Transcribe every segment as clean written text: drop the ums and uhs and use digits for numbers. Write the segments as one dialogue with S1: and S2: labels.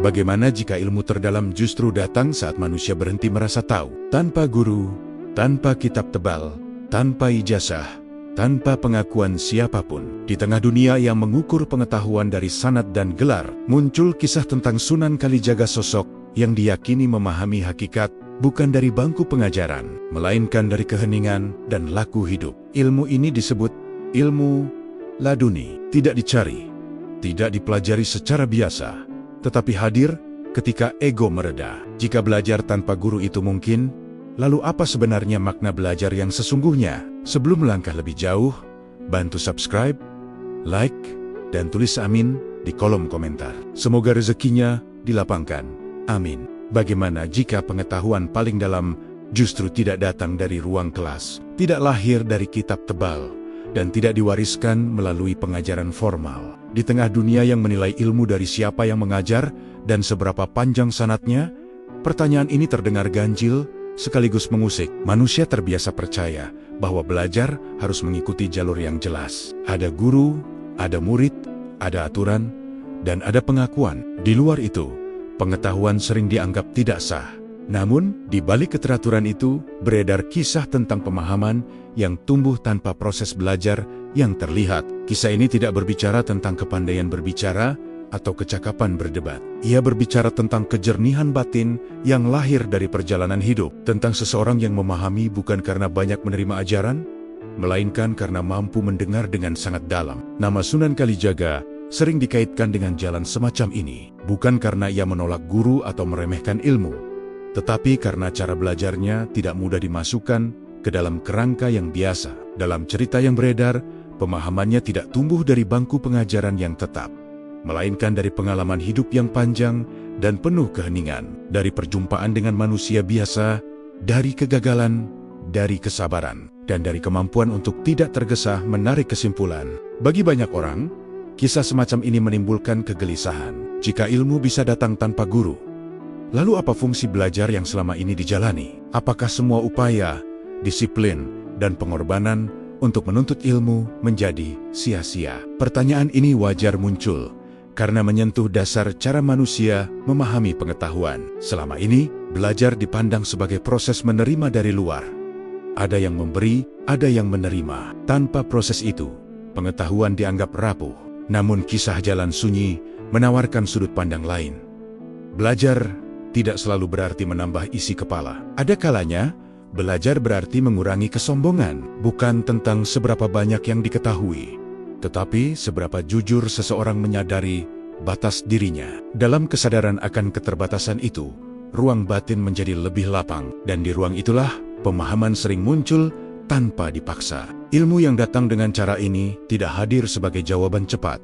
S1: Bagaimana jika ilmu terdalam justru datang saat manusia berhenti merasa tahu? Tanpa guru, tanpa kitab tebal, tanpa ijazah, tanpa pengakuan siapapun. Di tengah dunia yang mengukur pengetahuan dari sanad dan gelar, muncul kisah tentang Sunan Kalijaga, sosok yang diyakini memahami hakikat bukan dari bangku pengajaran, melainkan dari keheningan dan laku hidup. Ilmu ini disebut ilmu laduni. Tidak dicari, tidak dipelajari secara biasa, tetapi hadir ketika ego mereda. Jika belajar tanpa guru itu mungkin, lalu apa sebenarnya makna belajar yang sesungguhnya? Sebelum melangkah lebih jauh, bantu subscribe, like, dan tulis amin di kolom komentar. Semoga rezekinya dilapangkan. Amin. Bagaimana jika pengetahuan paling dalam justru tidak datang dari ruang kelas, tidak lahir dari kitab tebal, dan tidak diwariskan melalui pengajaran formal? Di tengah dunia yang menilai ilmu dari siapa yang mengajar dan seberapa panjang sanadnya, pertanyaan ini terdengar ganjil sekaligus mengusik. Manusia terbiasa percaya bahwa belajar harus mengikuti jalur yang jelas. Ada guru, ada murid, ada aturan, dan ada pengakuan. Di luar itu, pengetahuan sering dianggap tidak sah. Namun, di balik keteraturan itu, beredar kisah tentang pemahaman yang tumbuh tanpa proses belajar yang terlihat. Kisah ini tidak berbicara tentang kepandaian berbicara atau kecakapan berdebat. Ia berbicara tentang kejernihan batin yang lahir dari perjalanan hidup, tentang seseorang yang memahami bukan karena banyak menerima ajaran, melainkan karena mampu mendengar dengan sangat dalam. Nama Sunan Kalijaga sering dikaitkan dengan jalan semacam ini, bukan karena ia menolak guru atau meremehkan ilmu, tetapi karena cara belajarnya tidak mudah dimasukkan ke dalam kerangka yang biasa. Dalam cerita yang beredar, pemahamannya tidak tumbuh dari bangku pengajaran yang tetap, melainkan dari pengalaman hidup yang panjang dan penuh keheningan, dari perjumpaan dengan manusia biasa, dari kegagalan, dari kesabaran, dan dari kemampuan untuk tidak tergesa menarik kesimpulan. Bagi banyak orang, kisah semacam ini menimbulkan kegelisahan. Jika ilmu bisa datang tanpa guru, lalu apa fungsi belajar yang selama ini dijalani? Apakah semua upaya, disiplin, dan pengorbanan untuk menuntut ilmu menjadi sia-sia? Pertanyaan ini wajar muncul karena menyentuh dasar cara manusia memahami pengetahuan. Selama ini, belajar dipandang sebagai proses menerima dari luar. Ada yang memberi, ada yang menerima. Tanpa proses itu, pengetahuan dianggap rapuh. Namun kisah jalan sunyi menawarkan sudut pandang lain. Belajar tidak selalu berarti menambah isi kepala. Ada kalanya, belajar berarti mengurangi kesombongan, bukan tentang seberapa banyak yang diketahui, tetapi seberapa jujur seseorang menyadari batas dirinya. Dalam kesadaran akan keterbatasan itu, ruang batin menjadi lebih lapang, dan di ruang itulah pemahaman sering muncul tanpa dipaksa. Ilmu yang datang dengan cara ini tidak hadir sebagai jawaban cepat.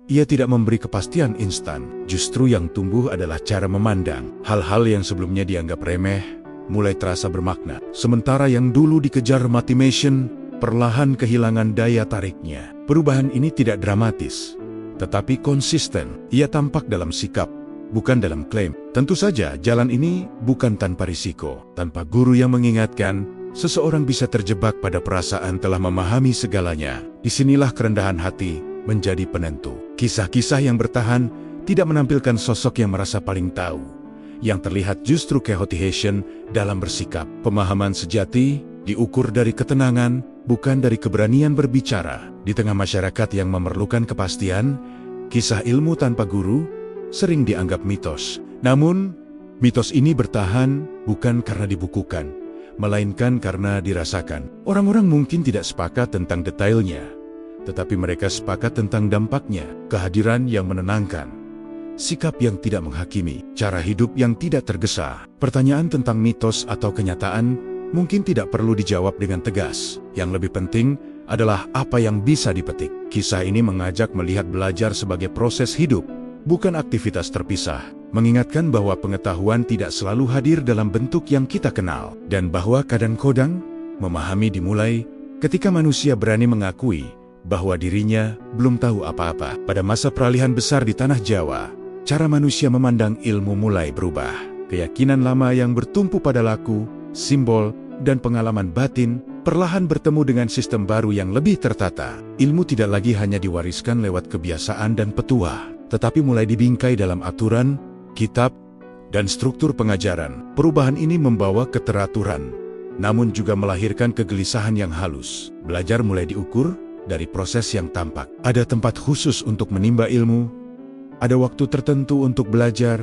S1: Ia tidak memberi kepastian instan. Justru yang tumbuh adalah cara memandang. Hal-hal yang sebelumnya dianggap remeh mulai terasa bermakna. Sementara yang dulu dikejar motivation perlahan kehilangan daya tariknya. Perubahan ini tidak dramatis, tetapi konsisten. Ia tampak dalam sikap, bukan dalam klaim. Tentu saja jalan ini bukan tanpa risiko. Tanpa guru yang mengingatkan, seseorang bisa terjebak pada perasaan telah memahami segalanya. Disinilah kerendahan hati menjadi penentu. Kisah-kisah yang bertahan tidak menampilkan sosok yang merasa paling tahu. Yang terlihat justru kehoti-hation dalam bersikap. Pemahaman sejati diukur dari ketenangan, bukan dari keberanian berbicara. Di tengah masyarakat yang memerlukan kepastian, kisah ilmu tanpa guru sering dianggap mitos. Namun, mitos ini bertahan bukan karena dibukukan, melainkan karena dirasakan. Orang-orang mungkin tidak sepakat tentang detailnya, tetapi mereka sepakat tentang dampaknya. Kehadiran yang menenangkan, sikap yang tidak menghakimi, cara hidup yang tidak tergesa. Pertanyaan tentang mitos atau kenyataan mungkin tidak perlu dijawab dengan tegas. Yang lebih penting adalah apa yang bisa dipetik. Kisah ini mengajak melihat belajar sebagai proses hidup, bukan aktivitas terpisah. Mengingatkan bahwa pengetahuan tidak selalu hadir dalam bentuk yang kita kenal, dan bahwa kadang-kadang memahami dimulai ketika manusia berani mengakui bahwa dirinya belum tahu apa-apa. Pada masa peralihan besar di tanah Jawa, cara manusia memandang ilmu mulai berubah. Keyakinan lama yang bertumpu pada laku, simbol, dan pengalaman batin perlahan bertemu dengan sistem baru yang lebih tertata. Ilmu tidak lagi hanya diwariskan lewat kebiasaan dan petuah, tetapi mulai dibingkai dalam aturan, kitab, dan struktur pengajaran. Perubahan ini membawa keteraturan, namun juga melahirkan kegelisahan yang halus. Belajar mulai diukur dari proses yang tampak. Ada tempat khusus untuk menimba ilmu, ada waktu tertentu untuk belajar,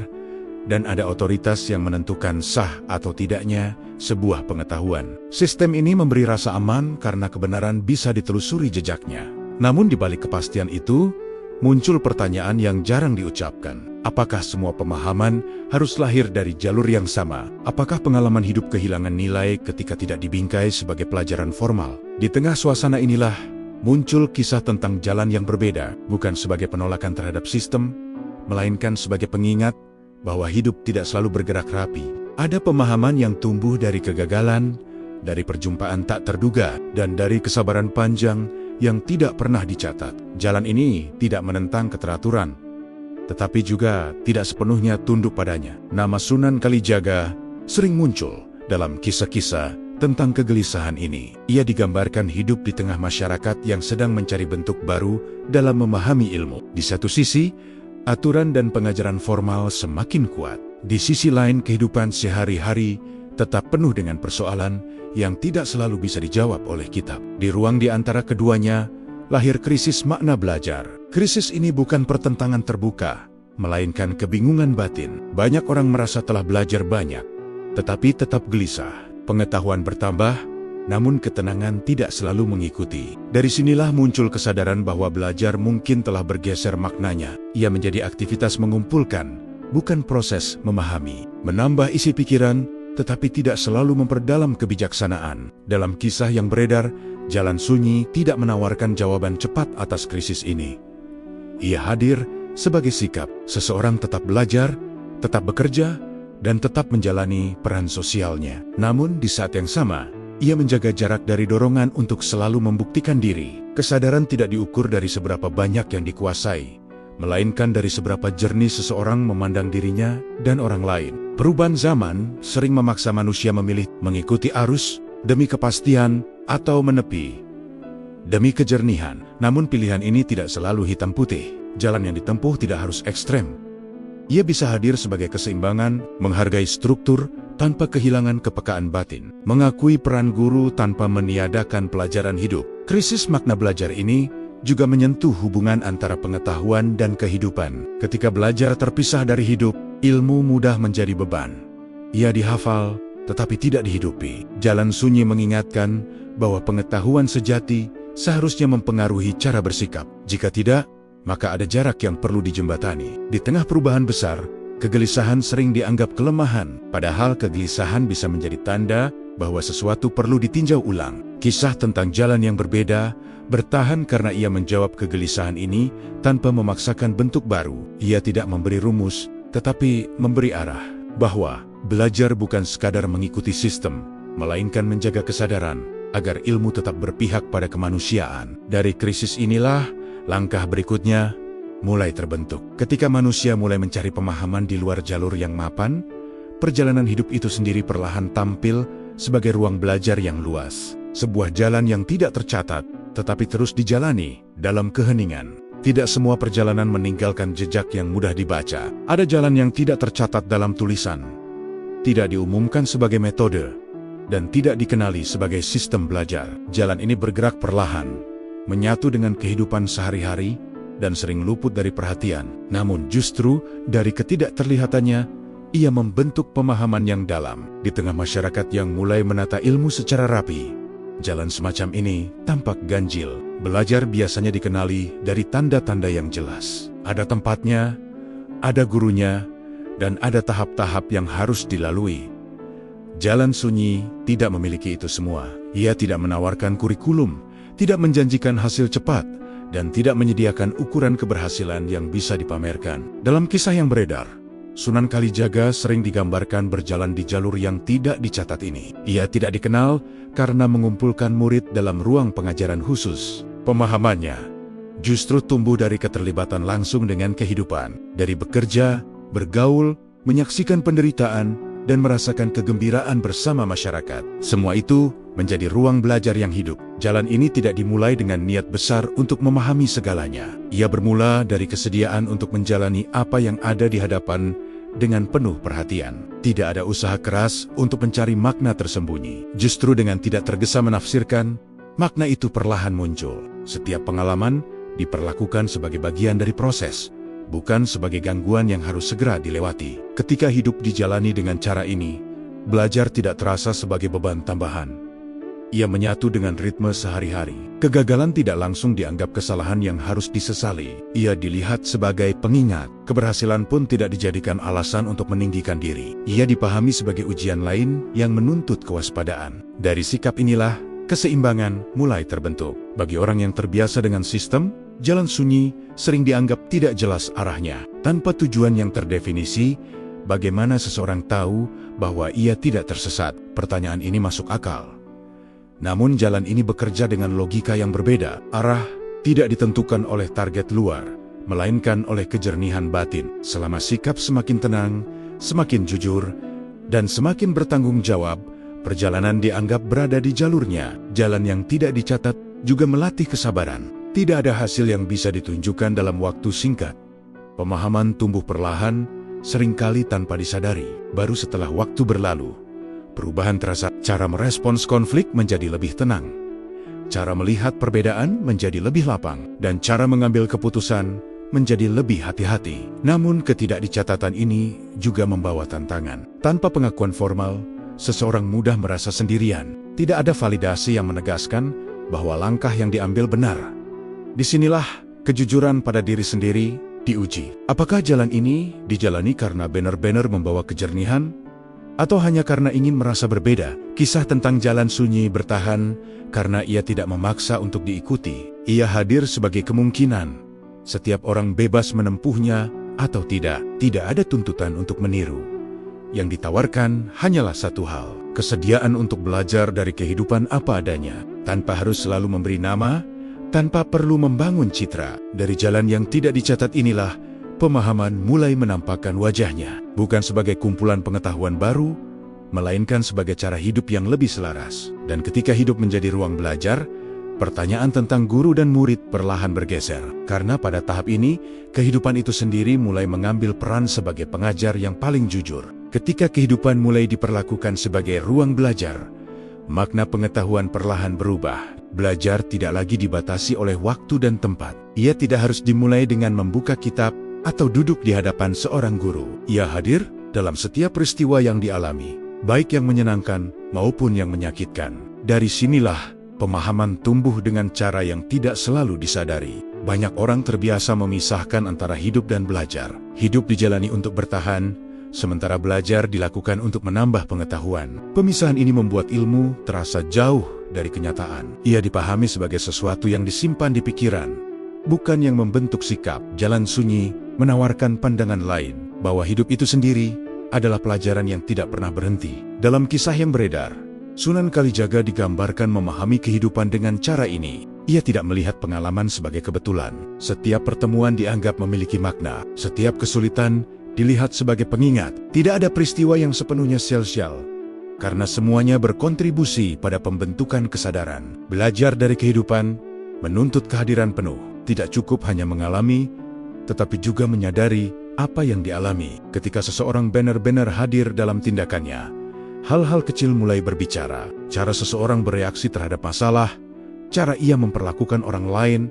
S1: dan ada otoritas yang menentukan sah atau tidaknya sebuah pengetahuan. Sistem ini memberi rasa aman karena kebenaran bisa ditelusuri jejaknya. Namun di balik kepastian itu, muncul pertanyaan yang jarang diucapkan. Apakah semua pemahaman harus lahir dari jalur yang sama? Apakah pengalaman hidup kehilangan nilai ketika tidak dibingkai sebagai pelajaran formal? Di tengah suasana inilah, muncul kisah tentang jalan yang berbeda, bukan sebagai penolakan terhadap sistem, melainkan sebagai pengingat bahwa hidup tidak selalu bergerak rapi. Ada pemahaman yang tumbuh dari kegagalan, dari perjumpaan tak terduga, dan dari kesabaran panjang yang tidak pernah dicatat. Jalan ini tidak menentang keteraturan, tetapi juga tidak sepenuhnya tunduk padanya. Nama Sunan Kalijaga sering muncul dalam kisah-kisah tentang kegelisahan ini. Ia digambarkan hidup di tengah masyarakat yang sedang mencari bentuk baru dalam memahami ilmu. Di satu sisi, aturan dan pengajaran formal semakin kuat. Di sisi lain, kehidupan sehari-hari tetap penuh dengan persoalan yang tidak selalu bisa dijawab oleh kitab. Di ruang di antara keduanya, lahir krisis makna belajar. Krisis ini bukan pertentangan terbuka, melainkan kebingungan batin. Banyak orang merasa telah belajar banyak, tetapi tetap gelisah. Pengetahuan bertambah, namun ketenangan tidak selalu mengikuti. Dari sinilah muncul kesadaran bahwa belajar mungkin telah bergeser maknanya. Ia menjadi aktivitas mengumpulkan, bukan proses memahami. Menambah isi pikiran, tetapi tidak selalu memperdalam kebijaksanaan. Dalam kisah yang beredar, Jalan Sunyi tidak menawarkan jawaban cepat atas krisis ini. Ia hadir sebagai sikap seseorang tetap belajar, tetap bekerja, dan tetap menjalani peran sosialnya. Namun di saat yang sama, ia menjaga jarak dari dorongan untuk selalu membuktikan diri. Kesadaran tidak diukur dari seberapa banyak yang dikuasai, melainkan dari seberapa jernih seseorang memandang dirinya dan orang lain. Perubahan zaman sering memaksa manusia memilih mengikuti arus demi kepastian atau menepi demi kejernihan. Namun pilihan ini tidak selalu hitam putih. Jalan yang ditempuh tidak harus ekstrem. Ia bisa hadir sebagai keseimbangan, menghargai struktur tanpa kehilangan kepekaan batin, mengakui peran guru tanpa meniadakan pelajaran hidup. Krisis makna belajar ini juga menyentuh hubungan antara pengetahuan dan kehidupan. Ketika belajar terpisah dari hidup, ilmu mudah menjadi beban. Ia dihafal, tetapi tidak dihidupi. Jalan Sunyi mengingatkan bahwa pengetahuan sejati seharusnya mempengaruhi cara bersikap. Jika tidak, maka ada jarak yang perlu dijembatani. Di tengah perubahan besar, kegelisahan sering dianggap kelemahan, padahal kegelisahan bisa menjadi tanda bahwa sesuatu perlu ditinjau ulang. Kisah tentang jalan yang berbeda bertahan karena ia menjawab kegelisahan ini tanpa memaksakan bentuk baru. Ia tidak memberi rumus, tetapi memberi arah, bahwa belajar bukan sekadar mengikuti sistem, melainkan menjaga kesadaran agar ilmu tetap berpihak pada kemanusiaan. Dari krisis inilah, langkah berikutnya mulai terbentuk. Ketika manusia mulai mencari pemahaman di luar jalur yang mapan, perjalanan hidup itu sendiri perlahan tampil sebagai ruang belajar yang luas. Sebuah jalan yang tidak tercatat, tetapi terus dijalani dalam keheningan. Tidak semua perjalanan meninggalkan jejak yang mudah dibaca. Ada jalan yang tidak tercatat dalam tulisan, tidak diumumkan sebagai metode, dan tidak dikenali sebagai sistem belajar. Jalan ini bergerak perlahan, menyatu dengan kehidupan sehari-hari, dan sering luput dari perhatian. Namun justru dari ketidakterlihatannya, ia membentuk pemahaman yang dalam. Di tengah masyarakat yang mulai menata ilmu secara rapi, jalan semacam ini tampak ganjil. Belajar biasanya dikenali dari tanda-tanda yang jelas. Ada tempatnya, ada gurunya, dan ada tahap-tahap yang harus dilalui. Jalan Sunyi tidak memiliki itu semua. Ia tidak menawarkan kurikulum, tidak menjanjikan hasil cepat, dan tidak menyediakan ukuran keberhasilan yang bisa dipamerkan. Dalam kisah yang beredar, Sunan Kalijaga sering digambarkan berjalan di jalur yang tidak dicatat ini. Ia tidak dikenal karena mengumpulkan murid dalam ruang pengajaran khusus. Pemahamannya justru tumbuh dari keterlibatan langsung dengan kehidupan, dari bekerja, bergaul, menyaksikan penderitaan, dan merasakan kegembiraan bersama masyarakat. Semua itu menjadi ruang belajar yang hidup. Jalan ini tidak dimulai dengan niat besar untuk memahami segalanya. Ia bermula dari kesediaan untuk menjalani apa yang ada di hadapan dengan penuh perhatian. Tidak ada usaha keras untuk mencari makna tersembunyi. Justru dengan tidak tergesa menafsirkan, makna itu perlahan muncul. Setiap pengalaman diperlakukan sebagai bagian dari proses, bukan sebagai gangguan yang harus segera dilewati. Ketika hidup dijalani dengan cara ini, belajar tidak terasa sebagai beban tambahan. Ia menyatu dengan ritme sehari-hari. Kegagalan tidak langsung dianggap kesalahan yang harus disesali. Ia dilihat sebagai pengingat. Keberhasilan pun tidak dijadikan alasan untuk meninggikan diri. Ia dipahami sebagai ujian lain yang menuntut kewaspadaan. Dari sikap inilah, keseimbangan mulai terbentuk. Bagi orang yang terbiasa dengan sistem, jalan sunyi sering dianggap tidak jelas arahnya. Tanpa tujuan yang terdefinisi, bagaimana seseorang tahu bahwa ia tidak tersesat? Pertanyaan ini masuk akal. Namun jalan ini bekerja dengan logika yang berbeda. Arah tidak ditentukan oleh target luar, melainkan oleh kejernihan batin. Selama sikap semakin tenang, semakin jujur, dan semakin bertanggung jawab, perjalanan dianggap berada di jalurnya. Jalan yang tidak dicatat juga melatih kesabaran. Tidak ada hasil yang bisa ditunjukkan dalam waktu singkat. Pemahaman tumbuh perlahan, seringkali tanpa disadari. Baru setelah waktu berlalu, perubahan terasa. Cara merespons konflik menjadi lebih tenang. Cara melihat perbedaan menjadi lebih lapang. Dan cara mengambil keputusan menjadi lebih hati-hati. Namun ketidakdicatatan ini juga membawa tantangan. Tanpa pengakuan formal, seseorang mudah merasa sendirian. Tidak ada validasi yang menegaskan bahwa langkah yang diambil benar. Disinilah kejujuran pada diri sendiri diuji. Apakah jalan ini dijalani karena benar-benar membawa kejernihan? Atau hanya karena ingin merasa berbeda? Kisah tentang jalan sunyi bertahan karena ia tidak memaksa untuk diikuti. Ia hadir sebagai kemungkinan. Setiap orang bebas menempuhnya atau tidak. Tidak ada tuntutan untuk meniru. Yang ditawarkan hanyalah satu hal: kesediaan untuk belajar dari kehidupan apa adanya, tanpa harus selalu memberi nama, tanpa perlu membangun citra. Dari jalan yang tidak dicatat inilah, pemahaman mulai menampakkan wajahnya, bukan sebagai kumpulan pengetahuan baru, melainkan sebagai cara hidup yang lebih selaras. Dan ketika hidup menjadi ruang belajar, pertanyaan tentang guru dan murid perlahan bergeser. Karena pada tahap ini, kehidupan itu sendiri mulai mengambil peran sebagai pengajar yang paling jujur. Ketika kehidupan mulai diperlakukan sebagai ruang belajar, makna pengetahuan perlahan berubah. Belajar tidak lagi dibatasi oleh waktu dan tempat. Ia tidak harus dimulai dengan membuka kitab atau duduk di hadapan seorang guru. Ia hadir dalam setiap peristiwa yang dialami, baik yang menyenangkan maupun yang menyakitkan. Dari sinilah pemahaman tumbuh dengan cara yang tidak selalu disadari. Banyak orang terbiasa memisahkan antara hidup dan belajar. Hidup dijalani untuk bertahan, sementara belajar dilakukan untuk menambah pengetahuan. Pemisahan ini membuat ilmu terasa jauh dari kenyataan. Ia dipahami sebagai sesuatu yang disimpan di pikiran, bukan yang membentuk sikap. Jalan sunyi menawarkan pandangan lain, bahwa hidup itu sendiri adalah pelajaran yang tidak pernah berhenti. Dalam kisah yang beredar, Sunan Kalijaga digambarkan memahami kehidupan dengan cara ini. Ia tidak melihat pengalaman sebagai kebetulan. Setiap pertemuan dianggap memiliki makna. Setiap kesulitan dilihat sebagai pengingat. Tidak ada peristiwa yang sepenuhnya sia-sia, karena semuanya berkontribusi pada pembentukan kesadaran. Belajar dari kehidupan menuntut kehadiran penuh. Tidak cukup hanya mengalami, tetapi juga menyadari apa yang dialami. Ketika seseorang benar-benar hadir dalam tindakannya, hal-hal kecil mulai berbicara. Cara seseorang bereaksi terhadap masalah, cara ia memperlakukan orang lain,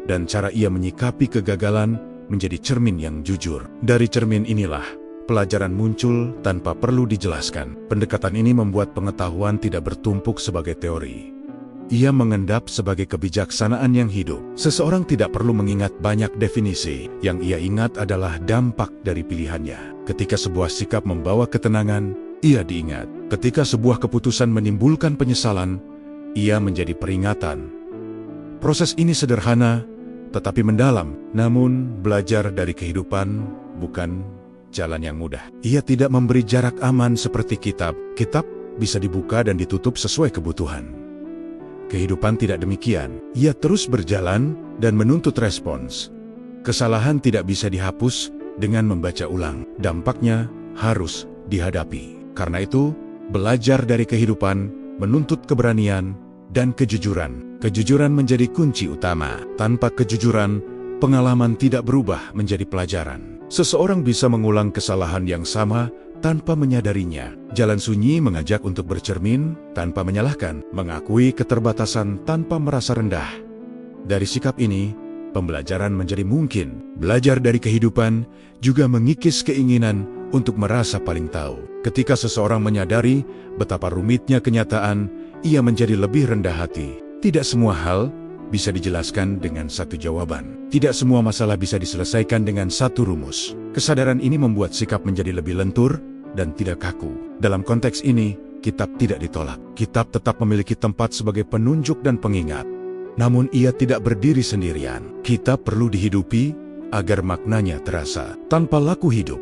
S1: dan cara ia menyikapi kegagalan menjadi cermin yang jujur. Dari cermin inilah, pelajaran muncul tanpa perlu dijelaskan. Pendekatan ini membuat pengetahuan tidak bertumpuk sebagai teori. Ia mengendap sebagai kebijaksanaan yang hidup. Seseorang tidak perlu mengingat banyak definisi. Yang ia ingat adalah dampak dari pilihannya. Ketika sebuah sikap membawa ketenangan, ia diingat. Ketika sebuah keputusan menimbulkan penyesalan, ia menjadi peringatan. Proses ini sederhana, tetapi mendalam. Namun, belajar dari kehidupan bukan jalan yang mudah. Ia tidak memberi jarak aman seperti kitab. Kitab bisa dibuka dan ditutup sesuai kebutuhan. Kehidupan tidak demikian. Ia terus berjalan dan menuntut respons. Kesalahan tidak bisa dihapus dengan membaca ulang. Dampaknya harus dihadapi. Karena itu, belajar dari kehidupan menuntut keberanian, dan kejujuran. Kejujuran menjadi kunci utama. Tanpa kejujuran, pengalaman tidak berubah menjadi pelajaran. Seseorang bisa mengulang kesalahan yang sama tanpa menyadarinya. Jalan sunyi mengajak untuk bercermin tanpa menyalahkan, mengakui keterbatasan tanpa merasa rendah. Dari sikap ini, pembelajaran menjadi mungkin. Belajar dari kehidupan juga mengikis keinginan untuk merasa paling tahu. Ketika seseorang menyadari betapa rumitnya kenyataan, ia menjadi lebih rendah hati. Tidak semua hal bisa dijelaskan dengan satu jawaban. Tidak semua masalah bisa diselesaikan dengan satu rumus. Kesadaran ini membuat sikap menjadi lebih lentur dan tidak kaku. Dalam konteks ini, kitab tidak ditolak. Kitab tetap memiliki tempat sebagai penunjuk dan pengingat. Namun ia tidak berdiri sendirian. Kitab perlu dihidupi agar maknanya terasa. Tanpa laku hidup,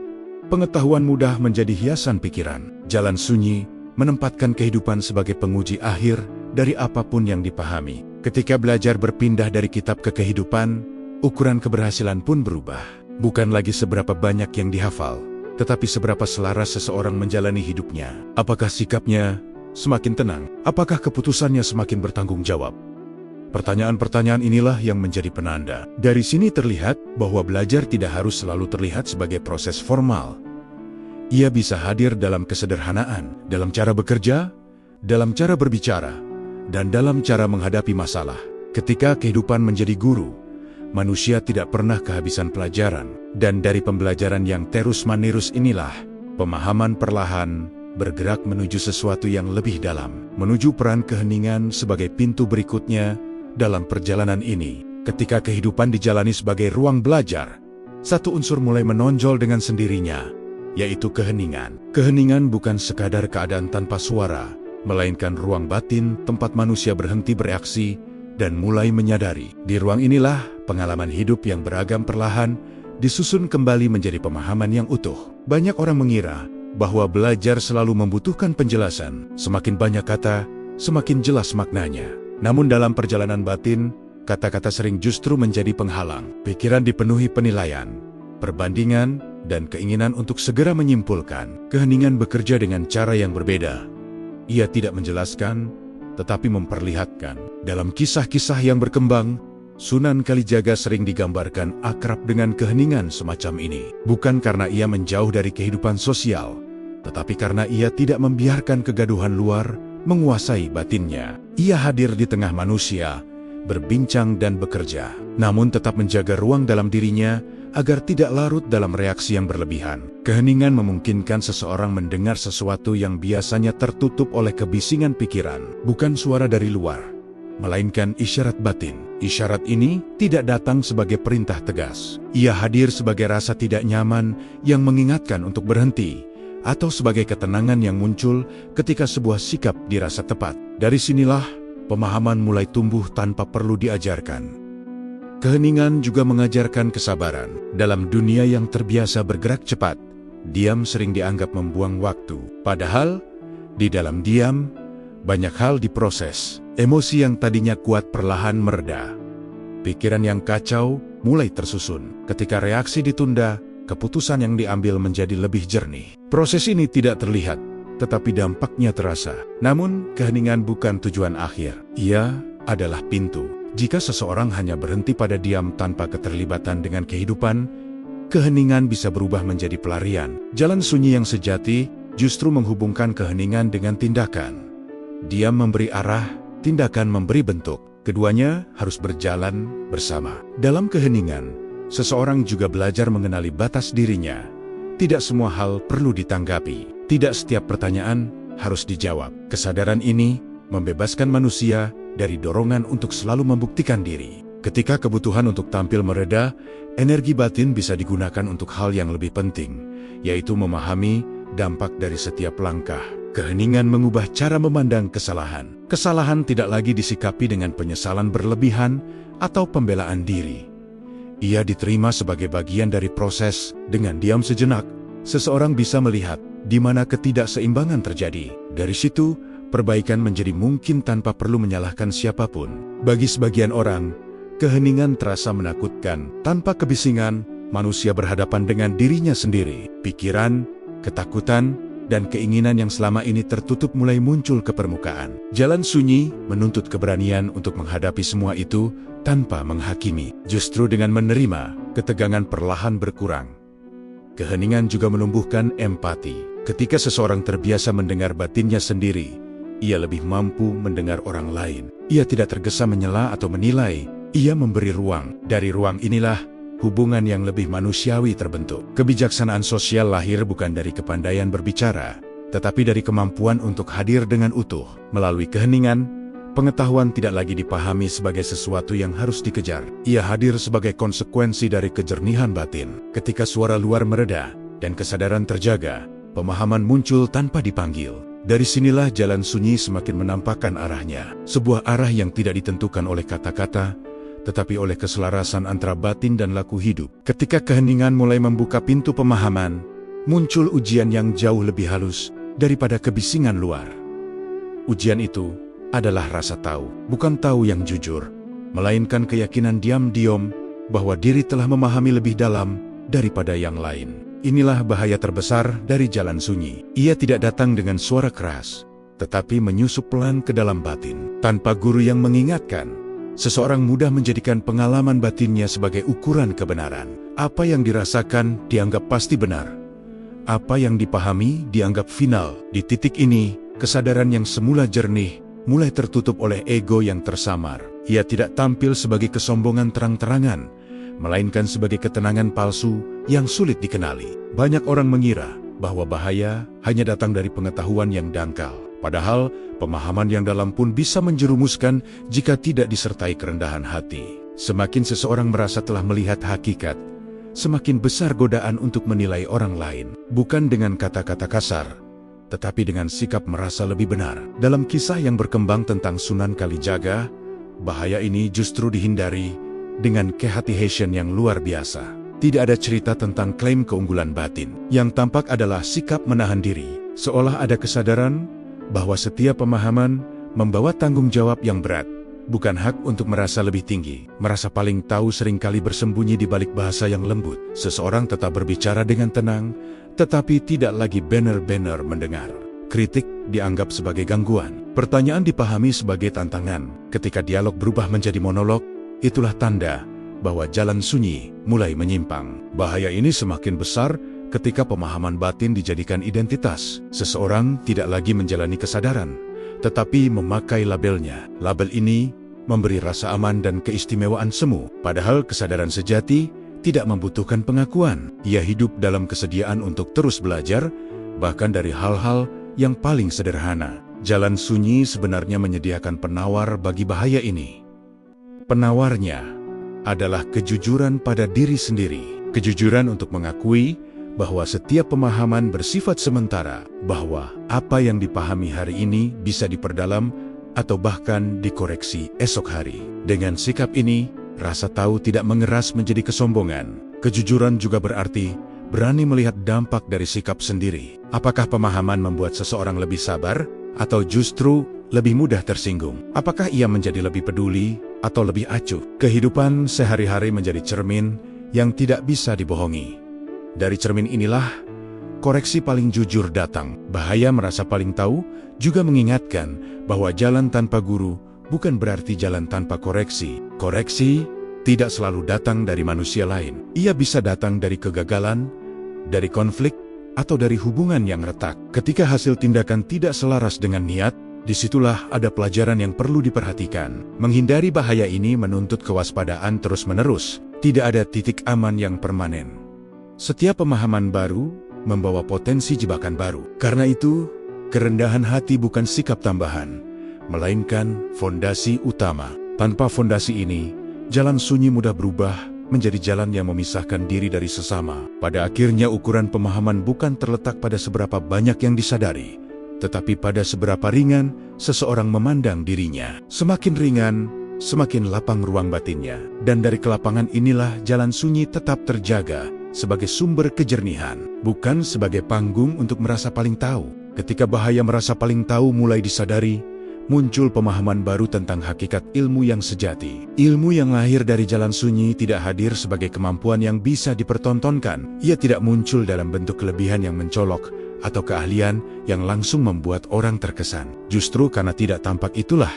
S1: pengetahuan mudah menjadi hiasan pikiran. Jalan sunyi menempatkan kehidupan sebagai penguji akhir dari apapun yang dipahami. Ketika belajar berpindah dari kitab ke kehidupan, ukuran keberhasilan pun berubah. Bukan lagi seberapa banyak yang dihafal, tetapi seberapa selaras seseorang menjalani hidupnya. Apakah sikapnya semakin tenang? Apakah keputusannya semakin bertanggung jawab? Pertanyaan-pertanyaan inilah yang menjadi penanda. Dari sini terlihat bahwa belajar tidak harus selalu terlihat sebagai proses formal. Ia bisa hadir dalam kesederhanaan, dalam cara bekerja, dalam cara berbicara, dan dalam cara menghadapi masalah. Ketika kehidupan menjadi guru, manusia tidak pernah kehabisan pelajaran. Dan dari pembelajaran yang terus-menerus inilah, pemahaman perlahan bergerak menuju sesuatu yang lebih dalam, menuju peran keheningan sebagai pintu berikutnya dalam perjalanan ini. Ketika kehidupan dijalani sebagai ruang belajar, satu unsur mulai menonjol dengan sendirinya, yaitu keheningan. Keheningan bukan sekadar keadaan tanpa suara, melainkan ruang batin tempat manusia berhenti bereaksi dan mulai menyadari. Di ruang inilah, pengalaman hidup yang beragam perlahan disusun kembali menjadi pemahaman yang utuh. Banyak orang mengira bahwa belajar selalu membutuhkan penjelasan. Semakin banyak kata, semakin jelas maknanya. Namun dalam perjalanan batin, kata-kata sering justru menjadi penghalang. Pikiran dipenuhi penilaian, perbandingan, dan keinginan untuk segera menyimpulkan. Keheningan bekerja dengan cara yang berbeda. Ia tidak menjelaskan, tetapi memperlihatkan. Dalam kisah-kisah yang berkembang, Sunan Kalijaga sering digambarkan akrab dengan keheningan semacam ini. Bukan karena ia menjauh dari kehidupan sosial, tetapi karena ia tidak membiarkan kegaduhan luar menguasai batinnya. Ia hadir di tengah manusia, berbincang dan bekerja, namun tetap menjaga ruang dalam dirinya agar tidak larut dalam reaksi yang berlebihan. Keheningan memungkinkan seseorang mendengar sesuatu yang biasanya tertutup oleh kebisingan pikiran. Bukan suara dari luar, melainkan isyarat batin. Isyarat ini tidak datang sebagai perintah tegas. Ia hadir sebagai rasa tidak nyaman yang mengingatkan untuk berhenti, atau sebagai ketenangan yang muncul ketika sebuah sikap dirasa tepat. Dari sinilah, pemahaman mulai tumbuh tanpa perlu diajarkan. Keheningan juga mengajarkan kesabaran. Dalam dunia yang terbiasa bergerak cepat, diam sering dianggap membuang waktu. Padahal, di dalam diam, banyak hal diproses. Emosi yang tadinya kuat perlahan mereda. Pikiran yang kacau mulai tersusun. Ketika reaksi ditunda, keputusan yang diambil menjadi lebih jernih. Proses ini tidak terlihat, tetapi dampaknya terasa. Namun, keheningan bukan tujuan akhir. Ia adalah pintu. Jika seseorang hanya berhenti pada diam tanpa keterlibatan dengan kehidupan, keheningan bisa berubah menjadi pelarian. Jalan sunyi yang sejati justru menghubungkan keheningan dengan tindakan. Diam memberi arah, tindakan memberi bentuk. Keduanya harus berjalan bersama. Dalam keheningan, seseorang juga belajar mengenali batas dirinya. Tidak semua hal perlu ditanggapi. Tidak setiap pertanyaan harus dijawab. Kesadaran ini membebaskan manusia dari dorongan untuk selalu membuktikan diri. Ketika kebutuhan untuk tampil mereda, energi batin bisa digunakan untuk hal yang lebih penting, yaitu memahami dampak dari setiap langkah. Keheningan mengubah cara memandang kesalahan. Kesalahan tidak lagi disikapi dengan penyesalan berlebihan atau pembelaan diri. Ia diterima sebagai bagian dari proses. Dengan diam sejenak, seseorang bisa melihat di mana ketidakseimbangan terjadi. Dari situ, perbaikan menjadi mungkin tanpa perlu menyalahkan siapapun. Bagi sebagian orang, keheningan terasa menakutkan. Tanpa kebisingan, manusia berhadapan dengan dirinya sendiri. Pikiran, ketakutan, dan keinginan yang selama ini tertutup mulai muncul ke permukaan. Jalan sunyi menuntut keberanian untuk menghadapi semua itu tanpa menghakimi. Justru dengan menerima, ketegangan perlahan berkurang. Keheningan juga menumbuhkan empati. Ketika seseorang terbiasa mendengar batinnya sendiri, ia lebih mampu mendengar orang lain. Ia tidak tergesa menyela atau menilai, ia memberi ruang. Dari ruang inilah hubungan yang lebih manusiawi terbentuk. Kebijaksanaan sosial lahir bukan dari kepandaian berbicara, tetapi dari kemampuan untuk hadir dengan utuh. Melalui keheningan, pengetahuan tidak lagi dipahami sebagai sesuatu yang harus dikejar. Ia hadir sebagai konsekuensi dari kejernihan batin. Ketika suara luar mereda dan kesadaran terjaga, pemahaman muncul tanpa dipanggil. Dari sinilah jalan sunyi semakin menampakkan arahnya. Sebuah arah yang tidak ditentukan oleh kata-kata, tetapi oleh keselarasan antara batin dan laku hidup. Ketika keheningan mulai membuka pintu pemahaman, muncul ujian yang jauh lebih halus daripada kebisingan luar. Ujian itu adalah rasa tahu, bukan tahu yang jujur, melainkan keyakinan diam-diam bahwa diri telah memahami lebih dalam daripada yang lain. Inilah bahaya terbesar dari jalan sunyi. Ia tidak datang dengan suara keras, tetapi menyusup pelan ke dalam batin. Tanpa guru yang mengingatkan, seseorang mudah menjadikan pengalaman batinnya sebagai ukuran kebenaran. Apa yang dirasakan dianggap pasti benar. Apa yang dipahami dianggap final. Di titik ini, kesadaran yang semula jernih mulai tertutup oleh ego yang tersamar. Ia tidak tampil sebagai kesombongan terang-terangan, melainkan sebagai ketenangan palsu yang sulit dikenali. Banyak orang mengira bahwa bahaya hanya datang dari pengetahuan yang dangkal. Padahal, pemahaman yang dalam pun bisa menjerumuskan jika tidak disertai kerendahan hati. Semakin seseorang merasa telah melihat hakikat, semakin besar godaan untuk menilai orang lain. Bukan dengan kata-kata kasar, tetapi dengan sikap merasa lebih benar. Dalam kisah yang berkembang tentang Sunan Kalijaga, bahaya ini justru dihindari dengan kehati-hatian yang luar biasa. Tidak ada cerita tentang klaim keunggulan batin. Yang tampak adalah sikap menahan diri. Seolah ada kesadaran bahwa setiap pemahaman membawa tanggung jawab yang berat. Bukan hak untuk merasa lebih tinggi. Merasa paling tahu seringkali bersembunyi di balik bahasa yang lembut. Seseorang tetap berbicara dengan tenang, tetapi tidak lagi benar-benar mendengar. Kritik dianggap sebagai gangguan. Pertanyaan dipahami sebagai tantangan. Ketika dialog berubah menjadi monolog, itulah tanda bahwa jalan sunyi mulai menyimpang. Bahaya ini semakin besar ketika pemahaman batin dijadikan identitas. Seseorang tidak lagi menjalani kesadaran, tetapi memakai labelnya. Label ini memberi rasa aman dan keistimewaan semu. Padahal kesadaran sejati tidak membutuhkan pengakuan. Ia hidup dalam kesediaan untuk terus belajar, bahkan dari hal-hal yang paling sederhana. Jalan sunyi sebenarnya menyediakan penawar bagi bahaya ini. Penawarnya adalah kejujuran pada diri sendiri. Kejujuran untuk mengakui bahwa setiap pemahaman bersifat sementara, bahwa apa yang dipahami hari ini bisa diperdalam atau bahkan dikoreksi esok hari. Dengan sikap ini, rasa tahu tidak mengeras menjadi kesombongan. Kejujuran juga berarti berani melihat dampak dari sikap sendiri. Apakah pemahaman membuat seseorang lebih sabar atau justru lebih mudah tersinggung? Apakah ia menjadi lebih peduli atau lebih acuh? Kehidupan sehari-hari menjadi cermin yang tidak bisa dibohongi. Dari cermin inilah koreksi paling jujur datang. Bahaya merasa paling tahu juga mengingatkan bahwa jalan tanpa guru bukan berarti jalan tanpa koreksi. Koreksi tidak selalu datang dari manusia lain. Ia bisa datang dari kegagalan, dari konflik, atau dari hubungan yang retak. Ketika hasil tindakan tidak selaras dengan niat, disitulah ada pelajaran yang perlu diperhatikan. Menghindari bahaya ini menuntut kewaspadaan terus-menerus. Tidak ada titik aman yang permanen. Setiap pemahaman baru membawa potensi jebakan baru. Karena itu, kerendahan hati bukan sikap tambahan, melainkan fondasi utama. Tanpa fondasi ini, jalan sunyi mudah berubah menjadi jalan yang memisahkan diri dari sesama. Pada akhirnya ukuran pemahaman bukan terletak pada seberapa banyak yang disadari, tetapi pada seberapa ringan seseorang memandang dirinya. Semakin ringan, semakin lapang ruang batinnya. Dan dari kelapangan inilah jalan sunyi tetap terjaga sebagai sumber kejernihan, bukan sebagai panggung untuk merasa paling tahu. Ketika bahaya merasa paling tahu mulai disadari, muncul pemahaman baru tentang hakikat ilmu yang sejati. Ilmu yang lahir dari jalan sunyi tidak hadir sebagai kemampuan yang bisa dipertontonkan. Ia tidak muncul dalam bentuk kelebihan yang mencolok atau keahlian yang langsung membuat orang terkesan. Justru karena tidak tampak itulah,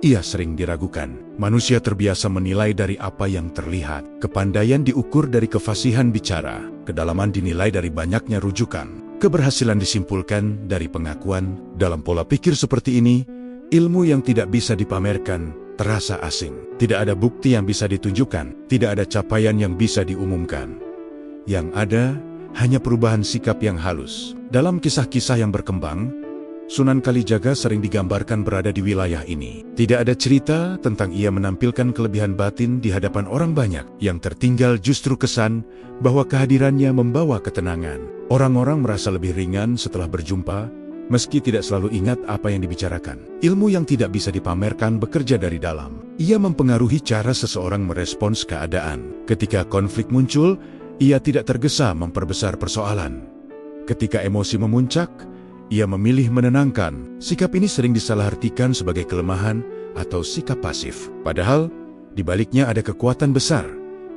S1: ia sering diragukan. Manusia terbiasa menilai dari apa yang terlihat. Kepandaian diukur dari kefasihan bicara, kedalaman dinilai dari banyaknya rujukan, keberhasilan disimpulkan dari pengakuan. Dalam pola pikir seperti ini, ilmu yang tidak bisa dipamerkan terasa asing. Tidak ada bukti yang bisa ditunjukkan, tidak ada capaian yang bisa diumumkan. Yang ada hanya perubahan sikap yang halus. Dalam kisah-kisah yang berkembang, Sunan Kalijaga sering digambarkan berada di wilayah ini. Tidak ada cerita tentang ia menampilkan kelebihan batin di hadapan orang banyak. Yang tertinggal justru kesan bahwa kehadirannya membawa ketenangan. Orang-orang merasa lebih ringan setelah berjumpa, meski tidak selalu ingat apa yang dibicarakan. Ilmu yang tidak bisa dipamerkan bekerja dari dalam. Ia mempengaruhi cara seseorang merespons keadaan. Ketika konflik muncul, ia tidak tergesa memperbesar persoalan. Ketika emosi memuncak, ia memilih menenangkan. Sikap ini sering disalahartikan sebagai kelemahan atau sikap pasif. Padahal, di baliknya ada kekuatan besar,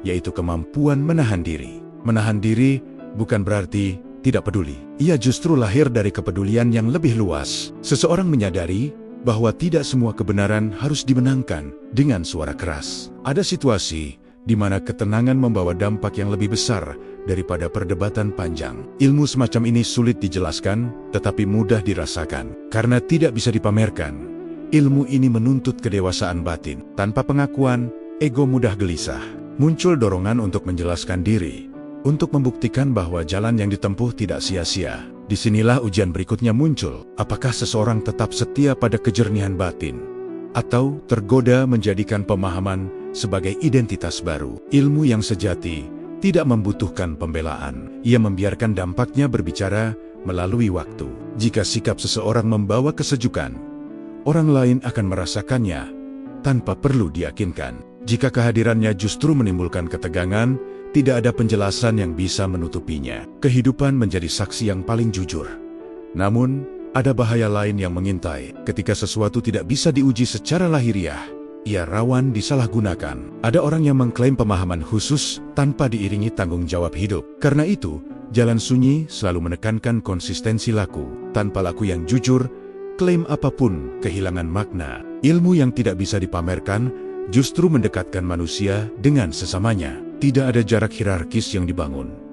S1: yaitu kemampuan menahan diri. Menahan diri bukan berarti tidak peduli. Ia justru lahir dari kepedulian yang lebih luas. Seseorang menyadari bahwa tidak semua kebenaran harus dimenangkan dengan suara keras. Ada situasi di mana ketenangan membawa dampak yang lebih besar daripada perdebatan panjang. Ilmu semacam ini sulit dijelaskan, tetapi mudah dirasakan. Karena tidak bisa dipamerkan, ilmu ini menuntut kedewasaan batin. Tanpa pengakuan, ego mudah gelisah. Muncul dorongan untuk menjelaskan diri, untuk membuktikan bahwa jalan yang ditempuh tidak sia-sia. Disinilah ujian berikutnya muncul. Apakah seseorang tetap setia pada kejernihan batin, atau tergoda menjadikan pemahaman sebagai identitas baru? Ilmu yang sejati tidak membutuhkan pembelaan. Ia membiarkan dampaknya berbicara melalui waktu. Jika sikap seseorang membawa kesejukan, orang lain akan merasakannya tanpa perlu diyakinkan. Jika kehadirannya justru menimbulkan ketegangan, tidak ada penjelasan yang bisa menutupinya. Kehidupan menjadi saksi yang paling jujur. Namun, ada bahaya lain yang mengintai. Ketika sesuatu tidak bisa diuji secara lahiriah, ia rawan disalahgunakan. Ada orang yang mengklaim pemahaman khusus tanpa diiringi tanggung jawab hidup. Karena itu, Jalan Sunyi selalu menekankan konsistensi laku. Tanpa laku yang jujur, klaim apapun kehilangan makna. Ilmu yang tidak bisa dipamerkan justru mendekatkan manusia dengan sesamanya. Tidak ada jarak hierarkis yang dibangun.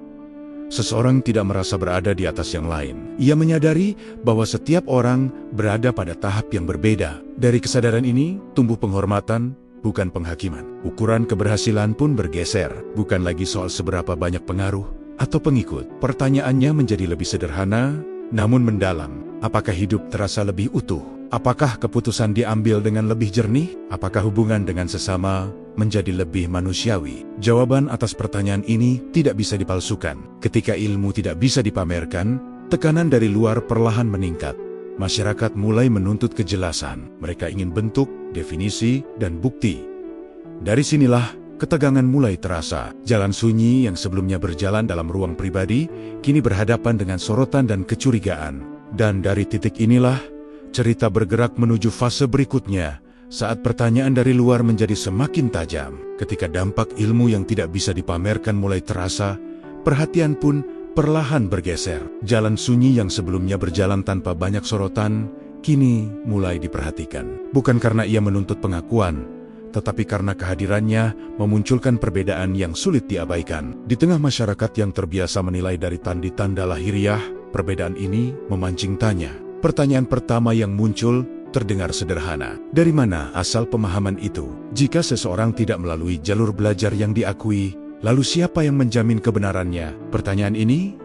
S1: Seseorang tidak merasa berada di atas yang lain. Ia menyadari bahwa setiap orang berada pada tahap yang berbeda. Dari kesadaran ini, tumbuh penghormatan, bukan penghakiman. Ukuran keberhasilan pun bergeser, bukan lagi soal seberapa banyak pengaruh atau pengikut. Pertanyaannya menjadi lebih sederhana, namun mendalam. Apakah hidup terasa lebih utuh? Apakah keputusan diambil dengan lebih jernih? Apakah hubungan dengan sesama menjadi lebih manusiawi? Jawaban atas pertanyaan ini tidak bisa dipalsukan. Ketika ilmu tidak bisa dipamerkan, tekanan dari luar perlahan meningkat. Masyarakat mulai menuntut kejelasan. Mereka ingin bentuk, definisi, dan bukti. Dari sinilah ketegangan mulai terasa. Jalan Sunyi yang sebelumnya berjalan dalam ruang pribadi, kini berhadapan dengan sorotan dan kecurigaan. Dan dari titik inilah, cerita bergerak menuju fase berikutnya, saat pertanyaan dari luar menjadi semakin tajam. Ketika dampak ilmu yang tidak bisa dipamerkan mulai terasa, perhatian pun perlahan bergeser. Jalan Sunyi yang sebelumnya berjalan tanpa banyak sorotan, kini mulai diperhatikan. Bukan karena ia menuntut pengakuan, tetapi karena kehadirannya memunculkan perbedaan yang sulit diabaikan. Di tengah masyarakat yang terbiasa menilai dari tanda-tanda lahiriah, perbedaan ini memancing tanya. Pertanyaan pertama yang muncul terdengar sederhana. Dari mana asal pemahaman itu? Jika seseorang tidak melalui jalur belajar yang diakui, lalu siapa yang menjamin kebenarannya? Pertanyaan ini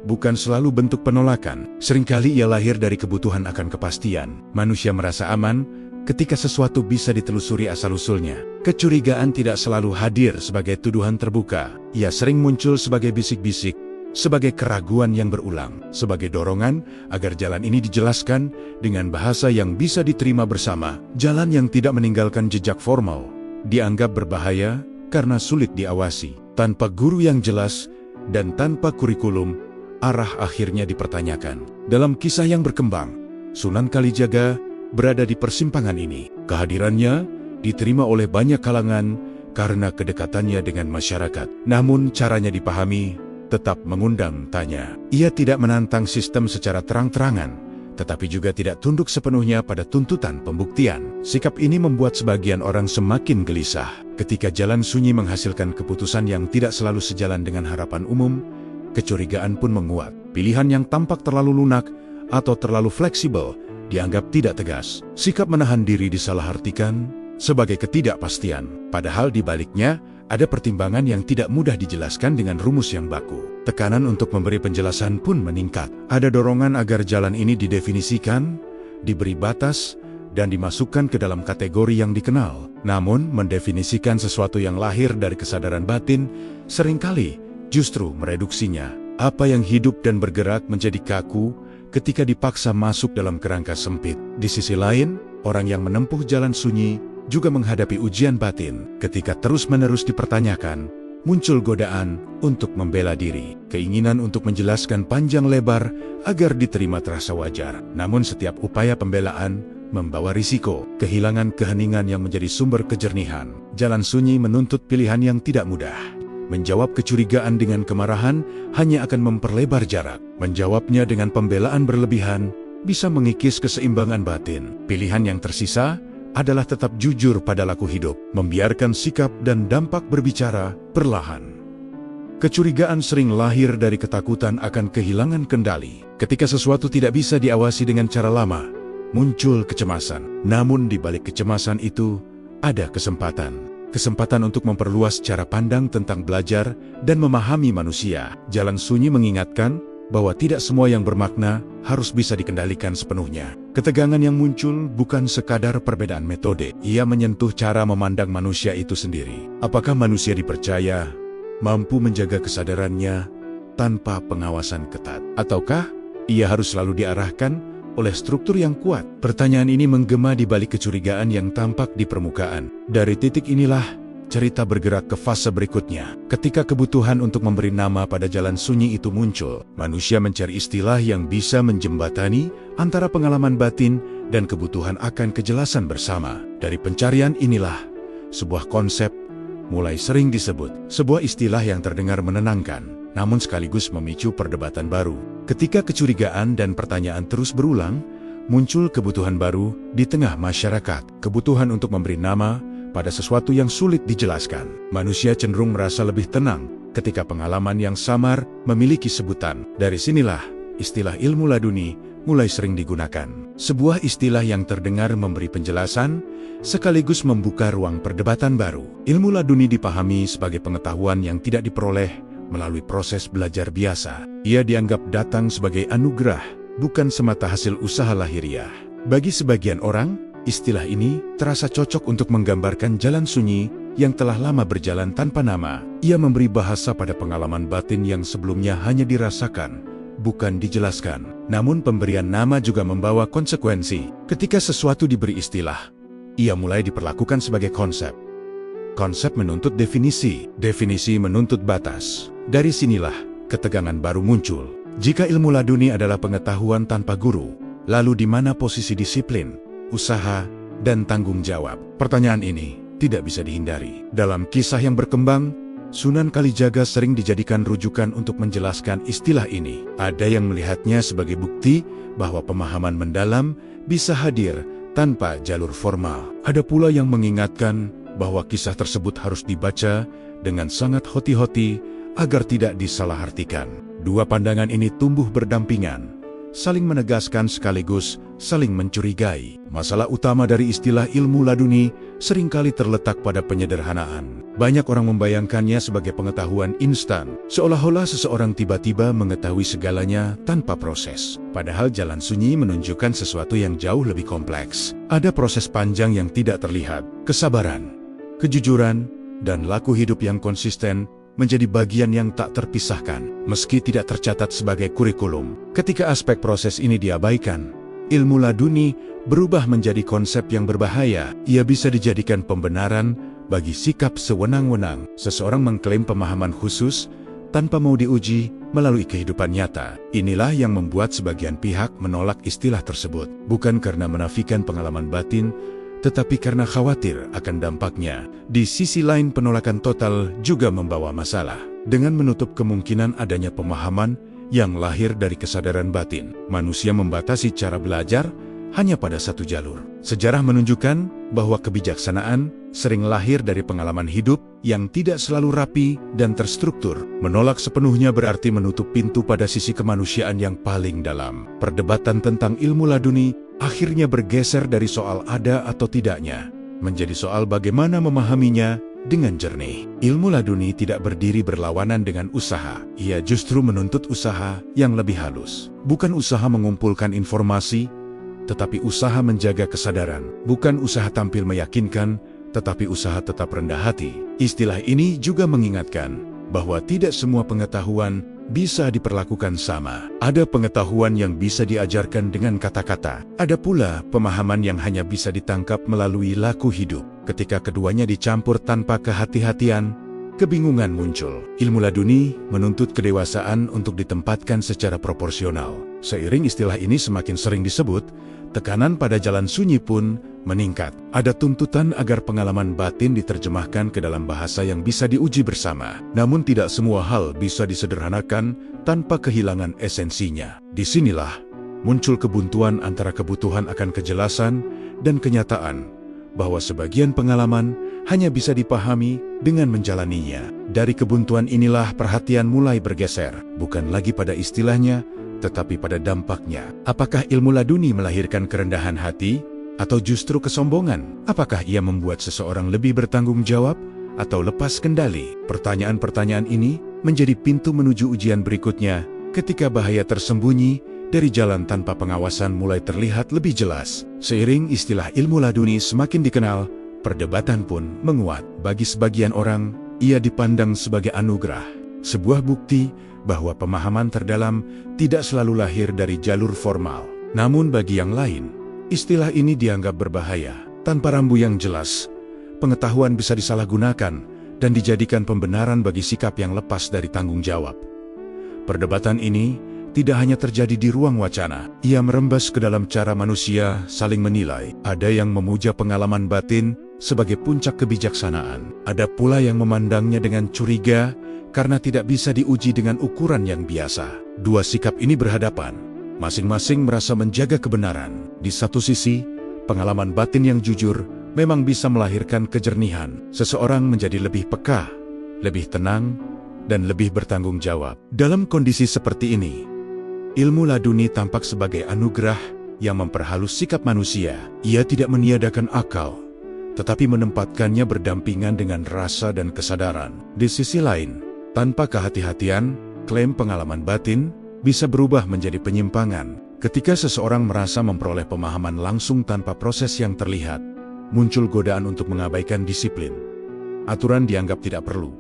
S1: bukan selalu bentuk penolakan. Seringkali ia lahir dari kebutuhan akan kepastian. Manusia merasa aman ketika sesuatu bisa ditelusuri asal-usulnya. Kecurigaan tidak selalu hadir sebagai tuduhan terbuka. Ia sering muncul sebagai bisik-bisik, sebagai keraguan yang berulang, sebagai dorongan agar jalan ini dijelaskan dengan bahasa yang bisa diterima bersama. Jalan yang tidak meninggalkan jejak formal dianggap berbahaya karena sulit diawasi. Tanpa guru yang jelas dan tanpa kurikulum, arah akhirnya dipertanyakan. Dalam kisah yang berkembang, Sunan Kalijaga berada di persimpangan ini. Kehadirannya diterima oleh banyak kalangan karena kedekatannya dengan masyarakat. Namun caranya dipahami tetap mengundang tanya. Ia tidak menantang sistem secara terang-terangan, tetapi juga tidak tunduk sepenuhnya pada tuntutan pembuktian. Sikap ini membuat sebagian orang semakin gelisah. Ketika jalan sunyi menghasilkan keputusan yang tidak selalu sejalan dengan harapan umum, kecurigaan pun menguat. Pilihan yang tampak terlalu lunak atau terlalu fleksibel dianggap tidak tegas. Sikap menahan diri disalahartikan sebagai ketidakpastian. Padahal di baliknya, ada pertimbangan yang tidak mudah dijelaskan dengan rumus yang baku. Tekanan untuk memberi penjelasan pun meningkat. Ada dorongan agar jalan ini didefinisikan, diberi batas, dan dimasukkan ke dalam kategori yang dikenal. Namun, mendefinisikan sesuatu yang lahir dari kesadaran batin seringkali justru mereduksinya. Apa yang hidup dan bergerak menjadi kaku ketika dipaksa masuk dalam kerangka sempit. Di sisi lain, orang yang menempuh jalan sunyi juga menghadapi ujian batin. Ketika terus-menerus dipertanyakan, muncul godaan untuk membela diri. Keinginan untuk menjelaskan panjang lebar agar diterima terasa wajar. Namun setiap upaya pembelaan membawa risiko, kehilangan keheningan yang menjadi sumber kejernihan. Jalan sunyi menuntut pilihan yang tidak mudah. Menjawab kecurigaan dengan kemarahan hanya akan memperlebar jarak. Menjawabnya dengan pembelaan berlebihan bisa mengikis keseimbangan batin. Pilihan yang tersisa adalah tetap jujur pada laku hidup, membiarkan sikap dan dampak berbicara perlahan. Kecurigaan sering lahir dari ketakutan akan kehilangan kendali. Ketika sesuatu tidak bisa diawasi dengan cara lama, muncul kecemasan. Namun di balik kecemasan itu, ada kesempatan. Kesempatan untuk memperluas cara pandang tentang belajar dan memahami manusia. Jalan sunyi mengingatkan bahwa tidak semua yang bermakna harus bisa dikendalikan sepenuhnya. Ketegangan yang muncul bukan sekadar perbedaan metode. Ia menyentuh cara memandang manusia itu sendiri. Apakah manusia dipercaya mampu menjaga kesadarannya tanpa pengawasan ketat? Ataukah ia harus selalu diarahkan oleh struktur yang kuat? Pertanyaan ini menggema di balik kecurigaan yang tampak di permukaan. Dari titik inilah cerita bergerak ke fase berikutnya. Ketika kebutuhan untuk memberi nama pada jalan sunyi itu muncul, manusia mencari istilah yang bisa menjembatani antara pengalaman batin dan kebutuhan akan kejelasan bersama. Dari pencarian inilah, sebuah konsep mulai sering disebut. Sebuah istilah yang terdengar menenangkan, namun sekaligus memicu perdebatan baru. Ketika kecurigaan dan pertanyaan terus berulang, muncul kebutuhan baru di tengah masyarakat. Kebutuhan untuk memberi nama pada sesuatu yang sulit dijelaskan. Manusia cenderung merasa lebih tenang ketika pengalaman yang samar memiliki sebutan. Dari sinilah istilah ilmu laduni mulai sering digunakan. Sebuah istilah yang terdengar memberi penjelasan sekaligus membuka ruang perdebatan baru. Ilmu laduni dipahami sebagai pengetahuan yang tidak diperoleh melalui proses belajar biasa. Ia dianggap datang sebagai anugerah, bukan semata hasil usaha lahiriah. Bagi sebagian orang, istilah ini terasa cocok untuk menggambarkan jalan sunyi yang telah lama berjalan tanpa nama. Ia memberi bahasa pada pengalaman batin yang sebelumnya hanya dirasakan, bukan dijelaskan. Namun pemberian nama juga membawa konsekuensi. Ketika sesuatu diberi istilah, ia mulai diperlakukan sebagai konsep. Konsep menuntut definisi, definisi menuntut batas. Dari sinilah ketegangan baru muncul. Jika ilmu laduni adalah pengetahuan tanpa guru, lalu di mana posisi disiplin, usaha, dan tanggung jawab? Pertanyaan ini tidak bisa dihindari. Dalam kisah yang berkembang, Sunan Kalijaga sering dijadikan rujukan untuk menjelaskan istilah ini. Ada yang melihatnya sebagai bukti bahwa pemahaman mendalam bisa hadir tanpa jalur formal. Ada pula yang mengingatkan bahwa kisah tersebut harus dibaca dengan sangat hati-hati agar tidak disalahartikan. Dua pandangan ini tumbuh berdampingan, saling menegaskan sekaligus saling mencurigai. Masalah utama dari istilah ilmu laduni seringkali terletak pada penyederhanaan. Banyak orang membayangkannya sebagai pengetahuan instan, seolah-olah seseorang tiba-tiba mengetahui segalanya tanpa proses. Padahal jalan sunyi menunjukkan sesuatu yang jauh lebih kompleks. Ada proses panjang yang tidak terlihat. Kesabaran, kejujuran, dan laku hidup yang konsisten menjadi bagian yang tak terpisahkan, meski tidak tercatat sebagai kurikulum. Ketika aspek proses ini diabaikan, ilmu laduni berubah menjadi konsep yang berbahaya. Ia bisa dijadikan pembenaran bagi sikap sewenang-wenang. Seseorang mengklaim pemahaman khusus tanpa mau diuji melalui kehidupan nyata. Inilah yang membuat sebagian pihak menolak istilah tersebut, bukan karena menafikan pengalaman batin, tetapi karena khawatir akan dampaknya. Di sisi lain, penolakan total juga membawa masalah. dengan menutup kemungkinan adanya pemahaman yang lahir dari kesadaran batin. Manusia membatasi cara belajar hanya pada satu jalur. Sejarah menunjukkan bahwa kebijaksanaan sering lahir dari pengalaman hidup yang tidak selalu rapi dan terstruktur. Menolak sepenuhnya berarti menutup pintu pada sisi kemanusiaan yang paling dalam. Perdebatan tentang ilmu laduni akhirnya bergeser dari soal ada atau tidaknya, menjadi soal bagaimana memahaminya dengan jernih. Ilmu laduni tidak berdiri berlawanan dengan usaha. Ia justru menuntut usaha yang lebih halus. Bukan usaha mengumpulkan informasi, tetapi usaha menjaga kesadaran. Bukan usaha tampil meyakinkan, tetapi usaha tetap rendah hati. Istilah ini juga mengingatkan bahwa tidak semua pengetahuan bisa diperlakukan sama. Ada pengetahuan yang bisa diajarkan dengan kata-kata. Ada pula pemahaman yang hanya bisa ditangkap melalui laku hidup. Ketika keduanya dicampur tanpa kehati-hatian, kebingungan muncul. Ilmu laduni menuntut kedewasaan untuk ditempatkan secara proporsional. Seiring istilah ini semakin sering disebut, tekanan pada jalan sunyi pun meningkat. Ada tuntutan agar pengalaman batin diterjemahkan ke dalam bahasa yang bisa diuji bersama. Namun tidak semua hal bisa disederhanakan tanpa kehilangan esensinya. Disinilah muncul kebuntuan antara kebutuhan akan kejelasan dan kenyataan, bahwa sebagian pengalaman hanya bisa dipahami dengan menjalaninya. Dari kebuntuan inilah perhatian mulai bergeser, bukan lagi pada istilahnya, tetapi pada dampaknya. Apakah ilmu laduni melahirkan kerendahan hati, atau justru kesombongan? Apakah ia membuat seseorang lebih bertanggung jawab, atau lepas kendali? Pertanyaan-pertanyaan ini menjadi pintu menuju ujian berikutnya, ketika bahaya tersembunyi dari jalan tanpa pengawasan mulai terlihat lebih jelas. Seiring istilah ilmu laduni semakin dikenal, perdebatan pun menguat. Bagi sebagian orang, ia dipandang sebagai anugerah, sebuah bukti bahwa pemahaman terdalam tidak selalu lahir dari jalur formal. Namun bagi yang lain, istilah ini dianggap berbahaya. Tanpa rambu yang jelas, pengetahuan bisa disalahgunakan dan dijadikan pembenaran bagi sikap yang lepas dari tanggung jawab. Perdebatan ini tidak hanya terjadi di ruang wacana, ia merembes ke dalam cara manusia saling menilai. Ada yang memuja pengalaman batin sebagai puncak kebijaksanaan. Ada pula yang memandangnya dengan curiga karena tidak bisa diuji dengan ukuran yang biasa. Dua sikap ini berhadapan, masing-masing merasa menjaga kebenaran. Di satu sisi, pengalaman batin yang jujur memang bisa melahirkan kejernihan. Seseorang menjadi lebih peka, lebih tenang, dan lebih bertanggung jawab. Dalam kondisi seperti ini, ilmu laduni tampak sebagai anugerah yang memperhalus sikap manusia. Ia tidak meniadakan akal, tetapi menempatkannya berdampingan dengan rasa dan kesadaran. Di sisi lain, tanpa kehati-hatian, klaim pengalaman batin bisa berubah menjadi penyimpangan. Ketika seseorang merasa memperoleh pemahaman langsung tanpa proses yang terlihat, muncul godaan untuk mengabaikan disiplin. Aturan dianggap tidak perlu.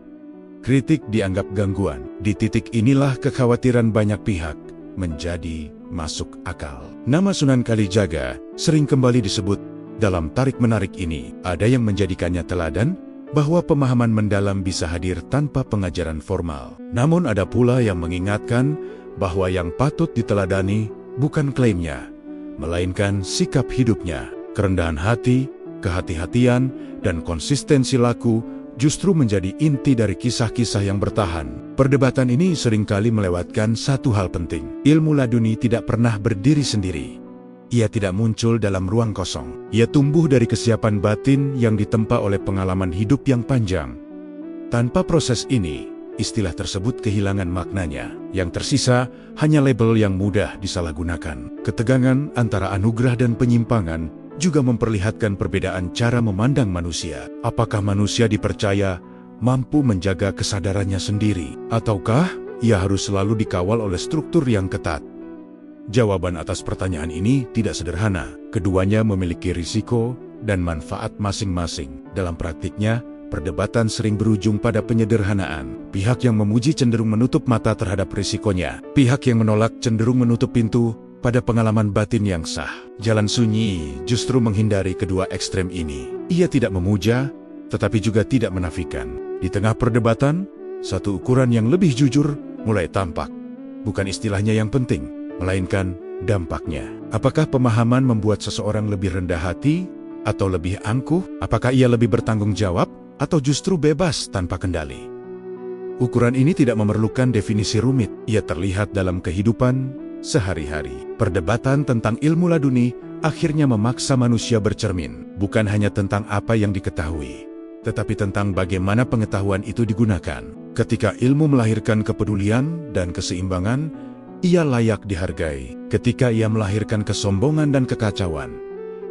S1: Kritik dianggap gangguan. Di titik inilah kekhawatiran banyak pihak menjadi masuk akal. Nama Sunan Kalijaga sering kembali disebut dalam tarik-menarik ini. Ada yang menjadikannya teladan, bahwa pemahaman mendalam bisa hadir tanpa pengajaran formal. Namun ada pula yang mengingatkan bahwa yang patut diteladani bukan klaimnya, melainkan sikap hidupnya. Kerendahan hati, kehati-hatian, dan konsistensi laku justru menjadi inti dari kisah-kisah yang bertahan. Perdebatan ini seringkali melewatkan satu hal penting. Ilmu laduni tidak pernah berdiri sendiri. Ia tidak muncul dalam ruang kosong. Ia tumbuh dari kesiapan batin yang ditempa oleh pengalaman hidup yang panjang. Tanpa proses ini, istilah tersebut kehilangan maknanya. Yang tersisa hanya label yang mudah disalahgunakan. Ketegangan antara anugerah dan penyimpangan juga memperlihatkan perbedaan cara memandang manusia. Apakah manusia dipercaya mampu menjaga kesadarannya sendiri, ataukah ia harus selalu dikawal oleh struktur yang ketat? Jawaban atas pertanyaan ini tidak sederhana. Keduanya memiliki risiko dan manfaat masing-masing. Dalam praktiknya, perdebatan sering berujung pada penyederhanaan. Pihak yang memuji cenderung menutup mata terhadap risikonya. Pihak yang menolak cenderung menutup pintu pada pengalaman batin yang sah. Jalan sunyi justru menghindari kedua ekstrem ini. Ia tidak memuja, tetapi juga tidak menafikan. Di tengah perdebatan, satu ukuran yang lebih jujur mulai tampak. Bukan istilahnya yang penting, melainkan dampaknya. Apakah pemahaman membuat seseorang lebih rendah hati atau lebih angkuh? Apakah ia lebih bertanggung jawab atau justru bebas tanpa kendali? Ukuran ini tidak memerlukan definisi rumit, ia terlihat dalam kehidupan sehari-hari. Perdebatan tentang ilmu laduni akhirnya memaksa manusia bercermin, bukan hanya tentang apa yang diketahui, tetapi tentang bagaimana pengetahuan itu digunakan. Ketika ilmu melahirkan kepedulian dan keseimbangan, ia layak dihargai. Ketika ia melahirkan kesombongan dan kekacauan,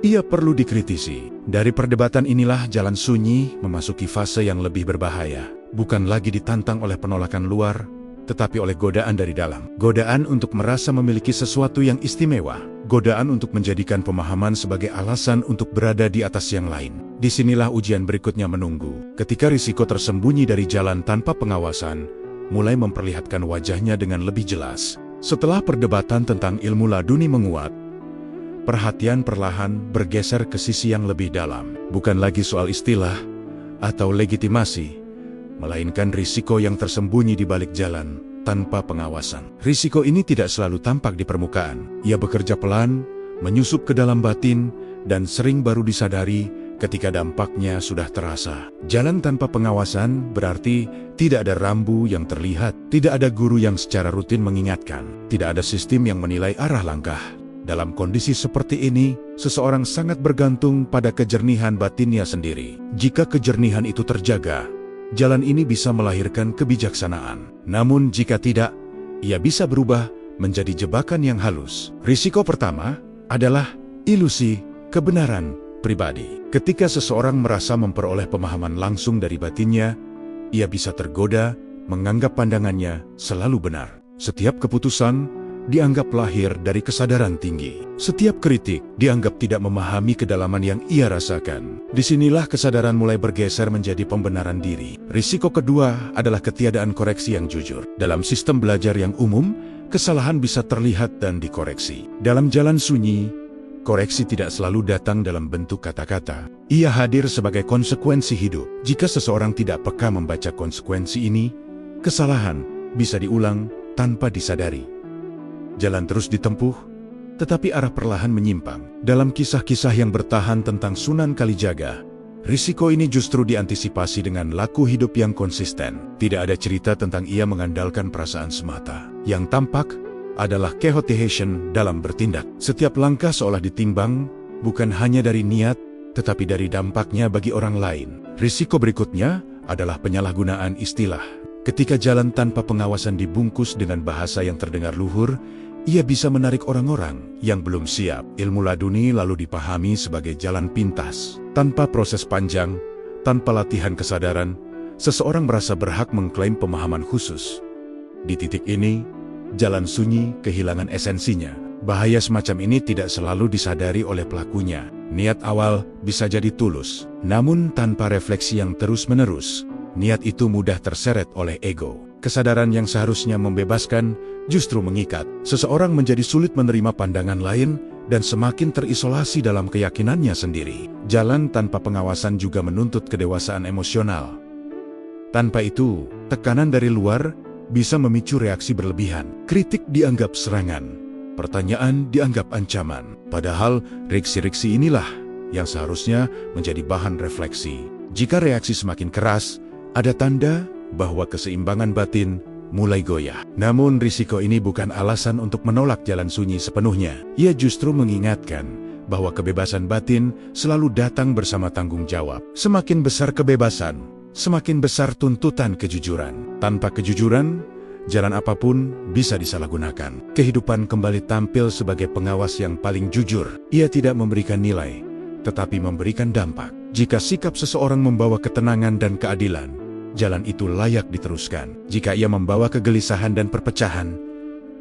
S1: ia perlu dikritisi. Dari perdebatan inilah jalan sunyi memasuki fase yang lebih berbahaya. Bukan lagi ditantang oleh penolakan luar, tetapi oleh godaan dari dalam. Godaan untuk merasa memiliki sesuatu yang istimewa. Godaan untuk menjadikan pemahaman sebagai alasan untuk berada di atas yang lain. Disinilah ujian berikutnya menunggu. Ketika risiko tersembunyi dari jalan tanpa pengawasan mulai memperlihatkan wajahnya dengan lebih jelas. Setelah perdebatan tentang ilmu laduni menguat, perhatian perlahan bergeser ke sisi yang lebih dalam. Bukan lagi soal istilah atau legitimasi, melainkan risiko yang tersembunyi di balik jalan tanpa pengawasan. Risiko ini tidak selalu tampak di permukaan. Ia bekerja pelan, menyusup ke dalam batin, dan sering baru disadari ketika dampaknya sudah terasa. Jalan tanpa pengawasan berarti tidak ada rambu yang terlihat, tidak ada guru yang secara rutin mengingatkan, tidak ada sistem yang menilai arah langkah. Dalam kondisi seperti ini, seseorang sangat bergantung pada kejernihan batinnya sendiri. Jika kejernihan itu terjaga, jalan ini bisa melahirkan kebijaksanaan. Namun jika tidak, ia bisa berubah menjadi jebakan yang halus. Risiko pertama adalah ilusi kebenaran pribadi. Ketika seseorang merasa memperoleh pemahaman langsung dari batinnya, ia bisa tergoda menganggap pandangannya selalu benar. Setiap keputusan dianggap lahir dari kesadaran tinggi. Setiap kritik dianggap tidak memahami kedalaman yang ia rasakan. Disinilah kesadaran mulai bergeser menjadi pembenaran diri. Risiko kedua adalah ketiadaan koreksi yang jujur. Dalam sistem belajar yang umum, kesalahan bisa terlihat dan dikoreksi. Dalam jalan sunyi, koreksi tidak selalu datang dalam bentuk kata-kata. Ia hadir sebagai konsekuensi hidup. Jika seseorang tidak peka membaca konsekuensi ini, kesalahan bisa diulang tanpa disadari. Jalan terus ditempuh, tetapi arah perlahan menyimpang. Dalam kisah-kisah yang bertahan tentang Sunan Kalijaga, risiko ini justru diantisipasi dengan laku hidup yang konsisten. Tidak ada cerita tentang ia mengandalkan perasaan semata. Yang tampak adalah kehati-hatian dalam bertindak. Setiap langkah seolah ditimbang, bukan hanya dari niat, tetapi dari dampaknya bagi orang lain. Risiko berikutnya adalah penyalahgunaan istilah. Ketika jalan tanpa pengawasan dibungkus dengan bahasa yang terdengar luhur, ia bisa menarik orang-orang yang belum siap. Ilmu laduni lalu dipahami sebagai jalan pintas. Tanpa proses panjang, tanpa latihan kesadaran, seseorang merasa berhak mengklaim pemahaman khusus. Di titik ini, jalan sunyi kehilangan esensinya. Bahaya semacam ini tidak selalu disadari oleh pelakunya. Niat awal bisa jadi tulus, namun tanpa refleksi yang terus-menerus, niat itu mudah terseret oleh ego. Kesadaran yang seharusnya membebaskan justru mengikat. Seseorang menjadi sulit menerima pandangan lain dan semakin terisolasi dalam keyakinannya sendiri. Jalan tanpa pengawasan juga menuntut kedewasaan emosional. Tanpa itu, tekanan dari luar bisa memicu reaksi berlebihan. Kritik dianggap serangan, pertanyaan dianggap ancaman. Padahal reaksi-reaksi inilah yang seharusnya menjadi bahan refleksi. Jika reaksi semakin keras, ada tanda bahwa keseimbangan batin mulai goyah. Namun risiko ini bukan alasan untuk menolak jalan sunyi sepenuhnya. Ia justru mengingatkan bahwa kebebasan batin selalu datang bersama tanggung jawab. Semakin besar kebebasan, semakin besar tuntutan kejujuran. Tanpa kejujuran, jalan apapun bisa disalahgunakan. Kehidupan kembali tampil sebagai pengawas yang paling jujur. Ia tidak memberikan nilai, tetapi memberikan dampak. Jika sikap seseorang membawa ketenangan dan keadilan, jalan itu layak diteruskan. Jika ia membawa kegelisahan dan perpecahan,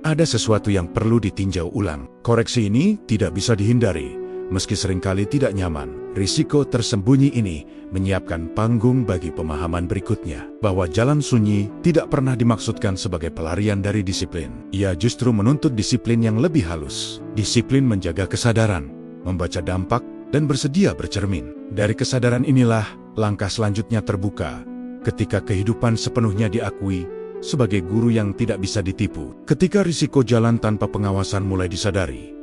S1: ada sesuatu yang perlu ditinjau ulang. Koreksi ini tidak bisa dihindari, meski seringkali tidak nyaman. Risiko tersembunyi ini menyiapkan panggung bagi pemahaman berikutnya, bahwa jalan sunyi tidak pernah dimaksudkan sebagai pelarian dari disiplin. Ia justru menuntut disiplin yang lebih halus. Disiplin menjaga kesadaran, membaca dampak, dan bersedia bercermin. Dari kesadaran inilah, langkah selanjutnya terbuka, ketika kehidupan sepenuhnya diakui sebagai guru yang tidak bisa ditipu. Ketika risiko jalan tanpa pengawasan mulai disadari,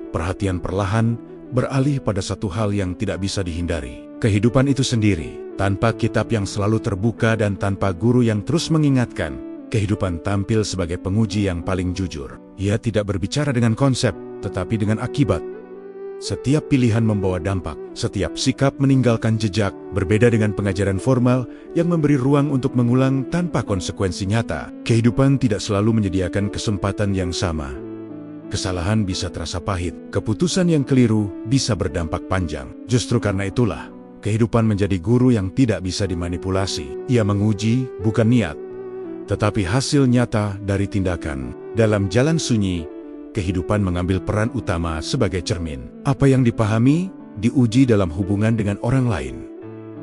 S1: perhatian perlahan beralih pada satu hal yang tidak bisa dihindari. kehidupan itu sendiri. Tanpa kitab yang selalu terbuka dan tanpa guru yang terus mengingatkan, kehidupan tampil sebagai penguji yang paling jujur. Ia tidak berbicara dengan konsep, tetapi dengan akibat. Setiap pilihan membawa dampak, setiap sikap meninggalkan jejak, berbeda dengan pengajaran formal yang memberi ruang untuk mengulang tanpa konsekuensi nyata. Kehidupan tidak selalu menyediakan kesempatan yang sama. Kesalahan bisa terasa pahit, keputusan yang keliru bisa berdampak panjang. Justru karena itulah, kehidupan menjadi guru yang tidak bisa dimanipulasi. Ia menguji bukan niat, tetapi hasil nyata dari tindakan. Dalam jalan sunyi, kehidupan mengambil peran utama sebagai cermin. Apa yang dipahami, diuji dalam hubungan dengan orang lain.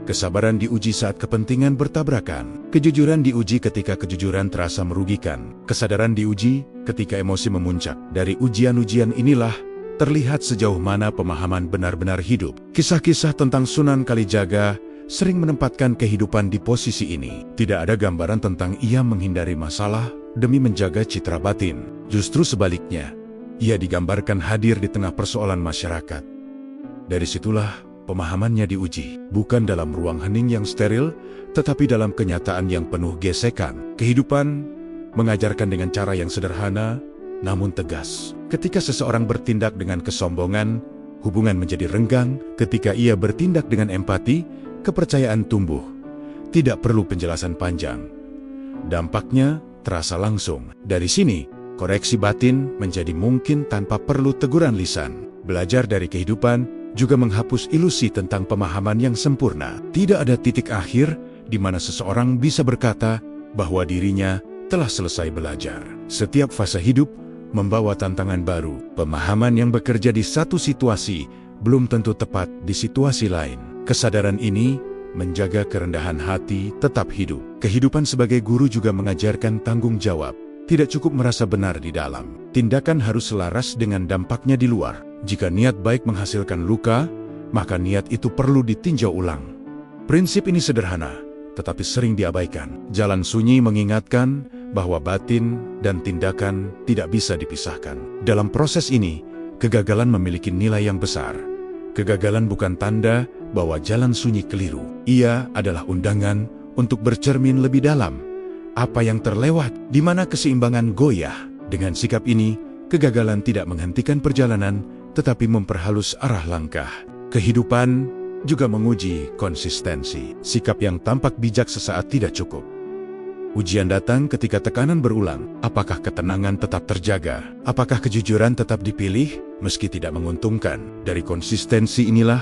S1: Kesabaran diuji saat kepentingan bertabrakan. Kejujuran diuji ketika kejujuran terasa merugikan. Kesadaran diuji ketika emosi memuncak. Dari ujian-ujian inilah, terlihat sejauh mana pemahaman benar-benar hidup. Kisah-kisah tentang Sunan Kalijaga sering menempatkan kehidupan di posisi ini. Tidak ada gambaran tentang ia menghindari masalah demi menjaga citra batin. Justru sebaliknya, ia digambarkan hadir di tengah persoalan masyarakat. Dari situlah pemahamannya diuji, bukan dalam ruang hening yang steril, tetapi dalam kenyataan yang penuh gesekan. Kehidupan mengajarkan dengan cara yang sederhana, namun tegas. Ketika seseorang bertindak dengan kesombongan, hubungan menjadi renggang. Ketika ia bertindak dengan empati, kepercayaan tumbuh. Tidak perlu penjelasan panjang. Dampaknya terasa langsung. Dari sini, koreksi batin menjadi mungkin tanpa perlu teguran lisan. Belajar dari kehidupan juga menghapus ilusi tentang pemahaman yang sempurna. Tidak ada titik akhir di mana seseorang bisa berkata bahwa dirinya telah selesai belajar. Setiap fase hidup membawa tantangan baru. Pemahaman yang bekerja di satu situasi belum tentu tepat di situasi lain. Kesadaran ini menjaga kerendahan hati tetap hidup. Kehidupan sebagai guru juga mengajarkan tanggung jawab. Tidak cukup merasa benar di dalam. Tindakan harus selaras dengan dampaknya di luar. Jika niat baik menghasilkan luka, maka niat itu perlu ditinjau ulang. Prinsip ini sederhana, tetapi sering diabaikan. Jalan sunyi mengingatkan bahwa batin dan tindakan tidak bisa dipisahkan. Dalam proses ini, kegagalan memiliki nilai yang besar. Kegagalan bukan tanda bahwa jalan sunyi keliru. Ia adalah undangan untuk bercermin lebih dalam. Apa yang terlewat, di mana keseimbangan goyah. Dengan sikap ini, kegagalan tidak menghentikan perjalanan, tetapi memperhalus arah langkah. Kehidupan juga menguji konsistensi. Sikap yang tampak bijak sesaat tidak cukup. Ujian datang ketika tekanan berulang. Apakah ketenangan tetap terjaga? Apakah kejujuran tetap dipilih meski tidak menguntungkan? Dari konsistensi inilah,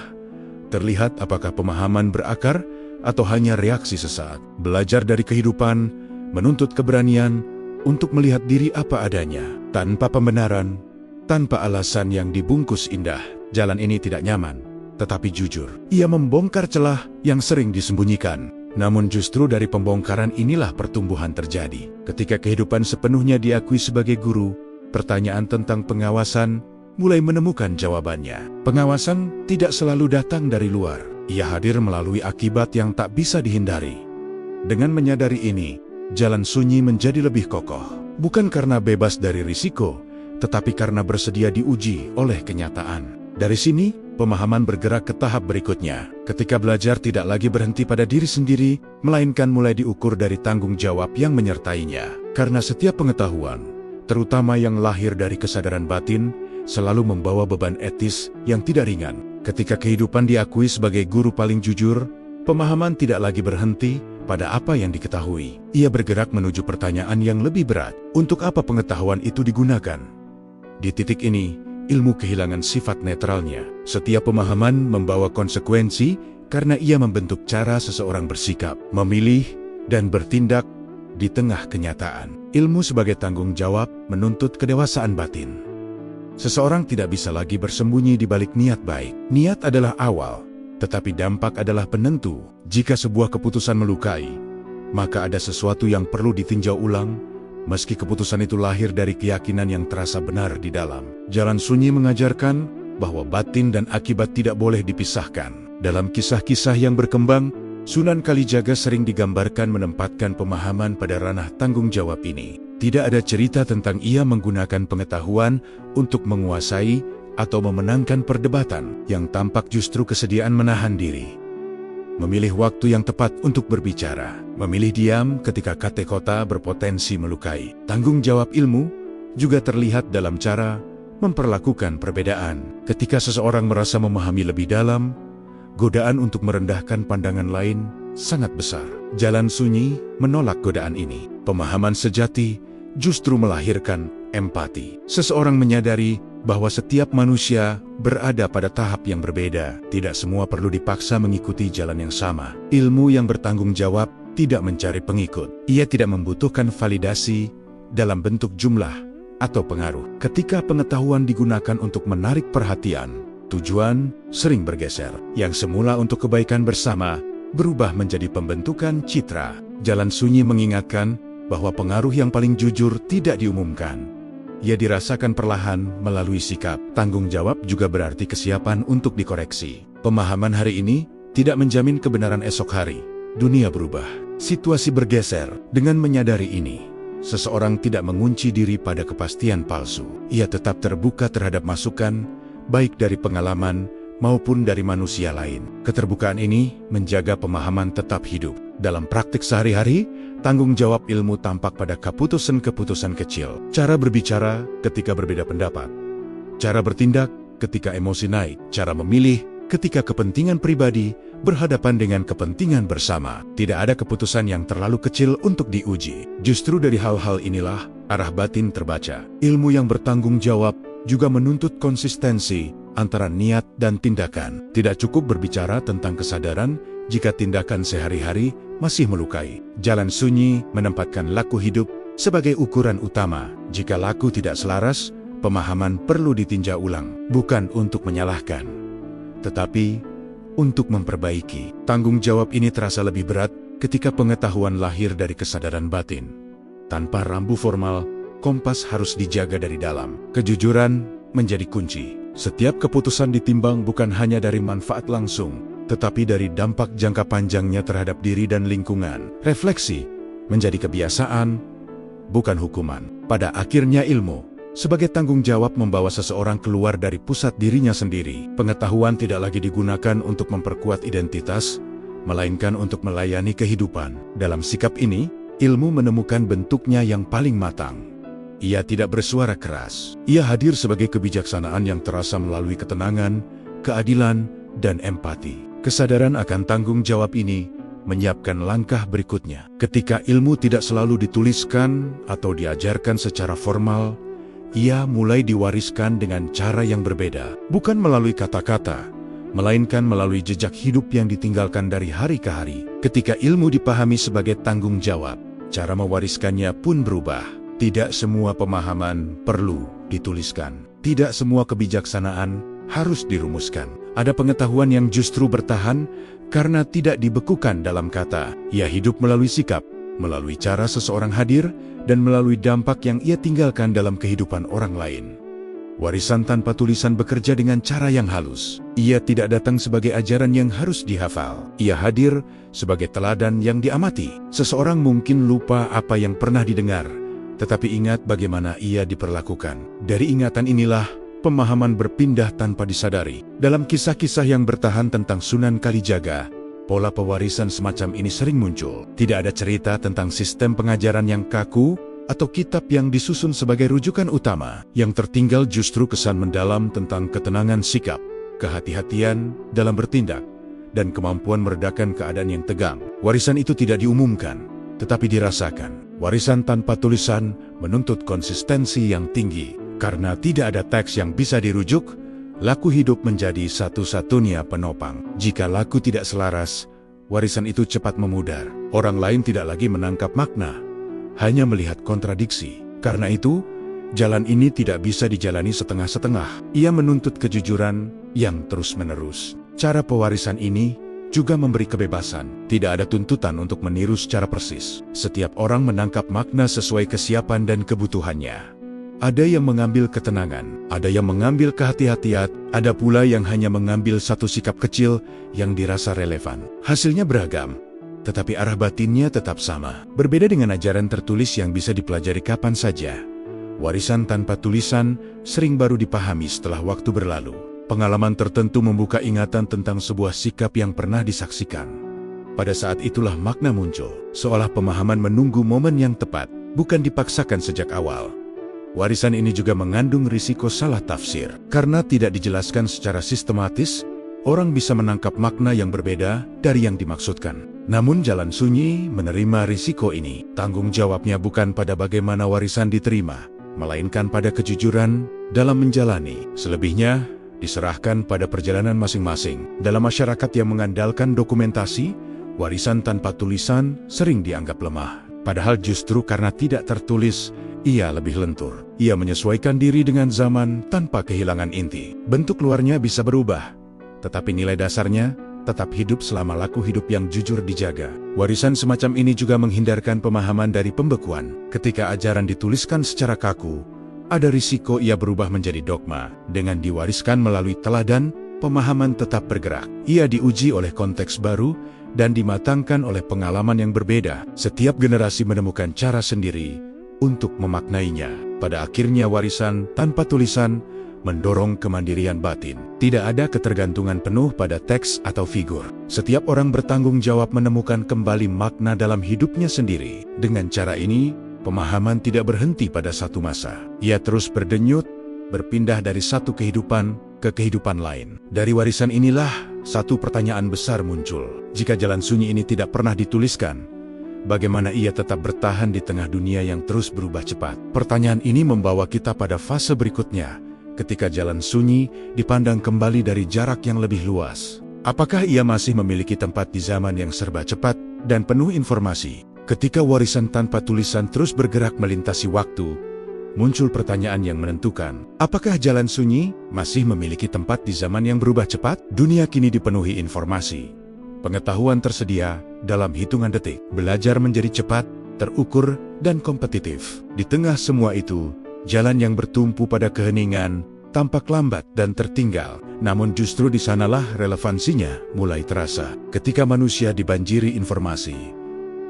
S1: terlihat apakah pemahaman berakar atau hanya reaksi sesaat. Belajar dari kehidupan menuntut keberanian untuk melihat diri apa adanya, tanpa pembenaran, tanpa alasan yang dibungkus indah. Jalan ini tidak nyaman, tetapi jujur. Ia membongkar celah yang sering disembunyikan. Namun justru dari pembongkaran inilah pertumbuhan terjadi. Ketika kehidupan sepenuhnya diakui sebagai guru, pertanyaan tentang pengawasan mulai menemukan jawabannya. Pengawasan tidak selalu datang dari luar. Ia hadir melalui akibat yang tak bisa dihindari. Dengan menyadari ini, jalan sunyi menjadi lebih kokoh. Bukan karena bebas dari risiko, tetapi karena bersedia diuji oleh kenyataan. Dari sini, pemahaman bergerak ke tahap berikutnya. Ketika belajar tidak lagi berhenti pada diri sendiri, melainkan mulai diukur dari tanggung jawab yang menyertainya. Karena setiap pengetahuan, terutama yang lahir dari kesadaran batin, selalu membawa beban etis yang tidak ringan. Ketika kehidupan diakui sebagai guru paling jujur, pemahaman tidak lagi berhenti pada apa yang diketahui. Ia bergerak menuju pertanyaan yang lebih berat. Untuk apa pengetahuan itu digunakan? Di titik ini, ilmu kehilangan sifat netralnya. Setiap pemahaman membawa konsekuensi karena ia membentuk cara seseorang bersikap, memilih, dan bertindak di tengah kenyataan. Ilmu sebagai tanggung jawab menuntut kedewasaan batin. Seseorang tidak bisa lagi bersembunyi di balik niat baik. Niat adalah awal, tetapi dampak adalah penentu. Jika sebuah keputusan melukai, maka ada sesuatu yang perlu ditinjau ulang, meski keputusan itu lahir dari keyakinan yang terasa benar di dalam. Jalan sunyi mengajarkan bahwa batin dan akibat tidak boleh dipisahkan. Dalam kisah-kisah yang berkembang, Sunan Kalijaga sering digambarkan menempatkan pemahaman pada ranah tanggung jawab ini. Tidak ada cerita tentang ia menggunakan pengetahuan untuk menguasai atau memenangkan perdebatan. Yang tampak justru kesediaan menahan diri. memilih waktu yang tepat untuk berbicara, memilih diam ketika kata-kata berpotensi melukai. Tanggung jawab ilmu juga terlihat dalam cara memperlakukan perbedaan. Ketika seseorang merasa memahami lebih dalam, godaan untuk merendahkan pandangan lain sangat besar. Jalan Sunyi menolak godaan ini. Pemahaman sejati justru melahirkan empati. Seseorang menyadari bahwa setiap manusia berada pada tahap yang berbeda. Tidak semua perlu dipaksa mengikuti jalan yang sama. Ilmu yang bertanggung jawab tidak mencari pengikut. Ia tidak membutuhkan validasi dalam bentuk jumlah atau pengaruh. Ketika pengetahuan digunakan untuk menarik perhatian, tujuan sering bergeser. Yang semula untuk kebaikan bersama berubah menjadi pembentukan citra. Jalan Sunyi mengingatkan bahwa pengaruh yang paling jujur tidak diumumkan. Ia dirasakan perlahan melalui sikap. Tanggung jawab juga berarti kesiapan untuk dikoreksi. Pemahaman hari ini tidak menjamin kebenaran esok hari. Dunia berubah, situasi bergeser. Dengan menyadari ini, seseorang tidak mengunci diri pada kepastian palsu. Ia tetap terbuka terhadap masukan, baik dari pengalaman maupun dari manusia lain. Keterbukaan ini menjaga pemahaman tetap hidup. Dalam praktik sehari-hari, tanggung jawab ilmu tampak pada keputusan-keputusan kecil. Cara berbicara ketika berbeda pendapat. Cara bertindak ketika emosi naik. Cara memilih ketika kepentingan pribadi berhadapan dengan kepentingan bersama. Tidak ada keputusan yang terlalu kecil untuk diuji. Justru dari hal-hal inilah arah batin terbaca. Ilmu yang bertanggung jawab juga menuntut konsistensi antara niat dan tindakan. Tidak cukup berbicara tentang kesadaran jika tindakan sehari-hari masih melukai. Jalan Sunyi menempatkan laku hidup sebagai ukuran utama. Jika laku tidak selaras, pemahaman perlu ditinjau ulang. Bukan untuk menyalahkan, tetapi untuk memperbaiki. Tanggung jawab ini terasa lebih berat ketika pengetahuan lahir dari kesadaran batin. Tanpa rambu formal, kompas harus dijaga dari dalam. Kejujuran menjadi kunci. Setiap keputusan ditimbang bukan hanya dari manfaat langsung, tetapi dari dampak jangka panjangnya terhadap diri dan lingkungan. Refleksi menjadi kebiasaan, bukan hukuman. Pada akhirnya ilmu, sebagai tanggung jawab membawa seseorang keluar dari pusat dirinya sendiri. Pengetahuan tidak lagi digunakan untuk memperkuat identitas, melainkan untuk melayani kehidupan. Dalam sikap ini, ilmu menemukan bentuknya yang paling matang. Ia tidak bersuara keras. Ia hadir sebagai kebijaksanaan yang terasa melalui ketenangan, keadilan, dan empati. Kesadaran akan tanggung jawab ini menyiapkan langkah berikutnya. Ketika ilmu tidak selalu dituliskan atau diajarkan secara formal, ia mulai diwariskan dengan cara yang berbeda. Bukan melalui kata-kata, melainkan melalui jejak hidup yang ditinggalkan dari hari ke hari. Ketika ilmu dipahami sebagai tanggung jawab, cara mewariskannya pun berubah. Tidak semua pemahaman perlu dituliskan. Tidak semua kebijaksanaan harus dirumuskan. Ada pengetahuan yang justru bertahan karena tidak dibekukan dalam kata. Ia hidup melalui sikap, melalui cara seseorang hadir, dan melalui dampak yang ia tinggalkan dalam kehidupan orang lain. Warisan tanpa tulisan bekerja dengan cara yang halus. Ia tidak datang sebagai ajaran yang harus dihafal. Ia hadir sebagai teladan yang diamati. Seseorang mungkin lupa apa yang pernah didengar, tetapi ingat bagaimana ia diperlakukan. Dari ingatan inilah, pemahaman berpindah tanpa disadari. Dalam kisah-kisah yang bertahan tentang Sunan Kalijaga, pola pewarisan semacam ini sering muncul. Tidak ada cerita tentang sistem pengajaran yang kaku atau kitab yang disusun sebagai rujukan utama. Yang tertinggal justru kesan mendalam tentang ketenangan sikap, kehati-hatian dalam bertindak, dan kemampuan meredakan keadaan yang tegang. Warisan itu tidak diumumkan, tetapi dirasakan. Warisan tanpa tulisan menuntut konsistensi yang tinggi. Karena tidak ada teks yang bisa dirujuk, laku hidup menjadi satu-satunya penopang. Jika laku tidak selaras, warisan itu cepat memudar. Orang lain tidak lagi menangkap makna, hanya melihat kontradiksi. Karena itu, jalan ini tidak bisa dijalani setengah-setengah. Ia menuntut kejujuran yang terus-menerus. Cara pewarisan ini juga memberi kebebasan. Tidak ada tuntutan untuk meniru secara persis. Setiap orang menangkap makna sesuai kesiapan dan kebutuhannya. Ada yang mengambil ketenangan, ada yang mengambil kehati-hatian, ada pula yang hanya mengambil satu sikap kecil yang dirasa relevan. Hasilnya beragam, tetapi arah batinnya tetap sama. Berbeda dengan ajaran tertulis yang bisa dipelajari kapan saja. Warisan tanpa tulisan sering baru dipahami setelah waktu berlalu. Pengalaman tertentu membuka ingatan tentang sebuah sikap yang pernah disaksikan. Pada saat itulah makna muncul, seolah pemahaman menunggu momen yang tepat, bukan dipaksakan sejak awal. Warisan ini juga mengandung risiko salah tafsir. Karena tidak dijelaskan secara sistematis, orang bisa menangkap makna yang berbeda dari yang dimaksudkan. Namun Jalan Sunyi menerima risiko ini. Tanggung jawabnya bukan pada bagaimana warisan diterima, melainkan pada kejujuran dalam menjalani. Selebihnya diserahkan pada perjalanan masing-masing. Dalam masyarakat yang mengandalkan dokumentasi, warisan tanpa tulisan sering dianggap lemah. Padahal justru karena tidak tertulis, ia lebih lentur. Ia menyesuaikan diri dengan zaman tanpa kehilangan inti. Bentuk luarnya bisa berubah, tetapi nilai dasarnya tetap hidup selama laku hidup yang jujur dijaga. Warisan semacam ini juga menghindarkan pemahaman dari pembekuan. Ketika ajaran dituliskan secara kaku, ada risiko ia berubah menjadi dogma. Dengan diwariskan melalui teladan, pemahaman tetap bergerak. Ia diuji oleh konteks baru dan dimatangkan oleh pengalaman yang berbeda. Setiap generasi menemukan cara sendiri untuk memaknainya. Pada akhirnya warisan tanpa tulisan mendorong kemandirian batin. Tidak ada ketergantungan penuh pada teks atau figur. Setiap orang bertanggung jawab menemukan kembali makna dalam hidupnya sendiri. Dengan cara ini, pemahaman tidak berhenti pada satu masa. Ia terus berdenyut, berpindah dari satu kehidupan ke kehidupan lain. Dari warisan inilah satu pertanyaan besar muncul. Jika Jalan Sunyi ini tidak pernah dituliskan, bagaimana ia tetap bertahan di tengah dunia yang terus berubah cepat? Pertanyaan ini membawa kita pada fase berikutnya, ketika Jalan Sunyi dipandang kembali dari jarak yang lebih luas. Apakah ia masih memiliki tempat di zaman yang serba cepat dan penuh informasi? Ketika warisan tanpa tulisan terus bergerak melintasi waktu, muncul pertanyaan yang menentukan. Apakah Jalan Sunyi masih memiliki tempat di zaman yang berubah cepat? Dunia kini dipenuhi informasi. Pengetahuan tersedia dalam hitungan detik. Belajar menjadi cepat, terukur, dan kompetitif. Di tengah semua itu, jalan yang bertumpu pada keheningan tampak lambat dan tertinggal. Namun justru di sanalah relevansinya mulai terasa. Ketika manusia dibanjiri informasi,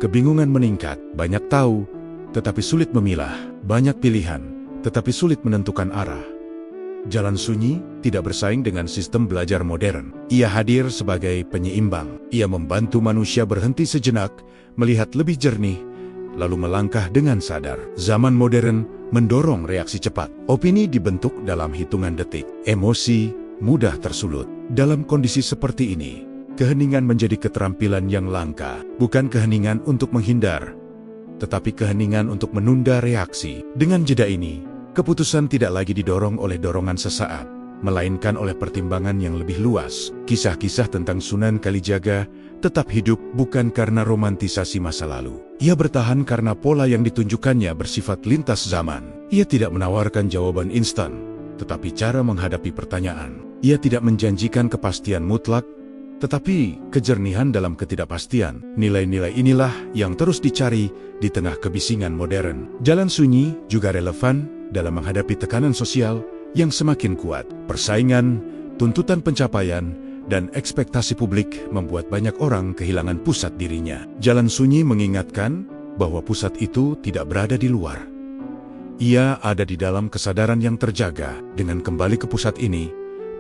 S1: kebingungan meningkat. Banyak tahu, tetapi sulit memilah. Banyak pilihan, tetapi sulit menentukan arah. Jalan Sunyi tidak bersaing dengan sistem belajar modern. Ia hadir sebagai penyeimbang. Ia membantu manusia berhenti sejenak, melihat lebih jernih, lalu melangkah dengan sadar. Zaman modern mendorong reaksi cepat. Opini dibentuk dalam hitungan detik. Emosi mudah tersulut. Dalam kondisi seperti ini, keheningan menjadi keterampilan yang langka. Bukan keheningan untuk menghindar, tetapi keheningan untuk menunda reaksi. Dengan jeda ini, keputusan tidak lagi didorong oleh dorongan sesaat, melainkan oleh pertimbangan yang lebih luas. Kisah-kisah tentang Sunan Kalijaga tetap hidup bukan karena romantisasi masa lalu. Ia bertahan karena pola yang ditunjukkannya bersifat lintas zaman. Ia tidak menawarkan jawaban instan, tetapi cara menghadapi pertanyaan. Ia tidak menjanjikan kepastian mutlak, tetapi kejernihan dalam ketidakpastian. Nilai-nilai inilah yang terus dicari di tengah kebisingan modern. Jalan Sunyi juga relevan dalam menghadapi tekanan sosial yang semakin kuat. Persaingan, tuntutan pencapaian, dan ekspektasi publik membuat banyak orang kehilangan pusat dirinya. Jalan Sunyi mengingatkan bahwa pusat itu tidak berada di luar. Ia ada di dalam kesadaran yang terjaga. Dengan kembali ke pusat ini,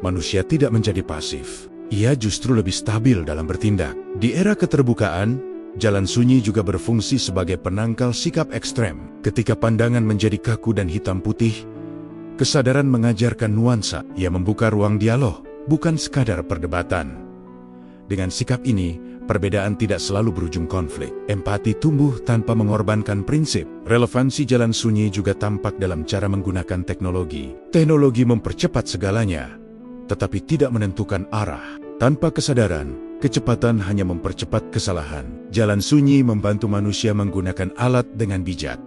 S1: manusia tidak menjadi pasif. Ia justru lebih stabil dalam bertindak. Di era keterbukaan, Jalan Sunyi juga berfungsi sebagai penangkal sikap ekstrem. Ketika pandangan menjadi kaku dan hitam putih, kesadaran mengajarkan nuansa. Ia membuka ruang dialog, bukan sekadar perdebatan. Dengan sikap ini, perbedaan tidak selalu berujung konflik. Empati tumbuh tanpa mengorbankan prinsip. Relevansi Jalan Sunyi juga tampak dalam cara menggunakan teknologi. Teknologi mempercepat segalanya, tetapi tidak menentukan arah. Tanpa kesadaran, kecepatan hanya mempercepat kesalahan. Jalan Sunyi membantu manusia menggunakan alat dengan bijak,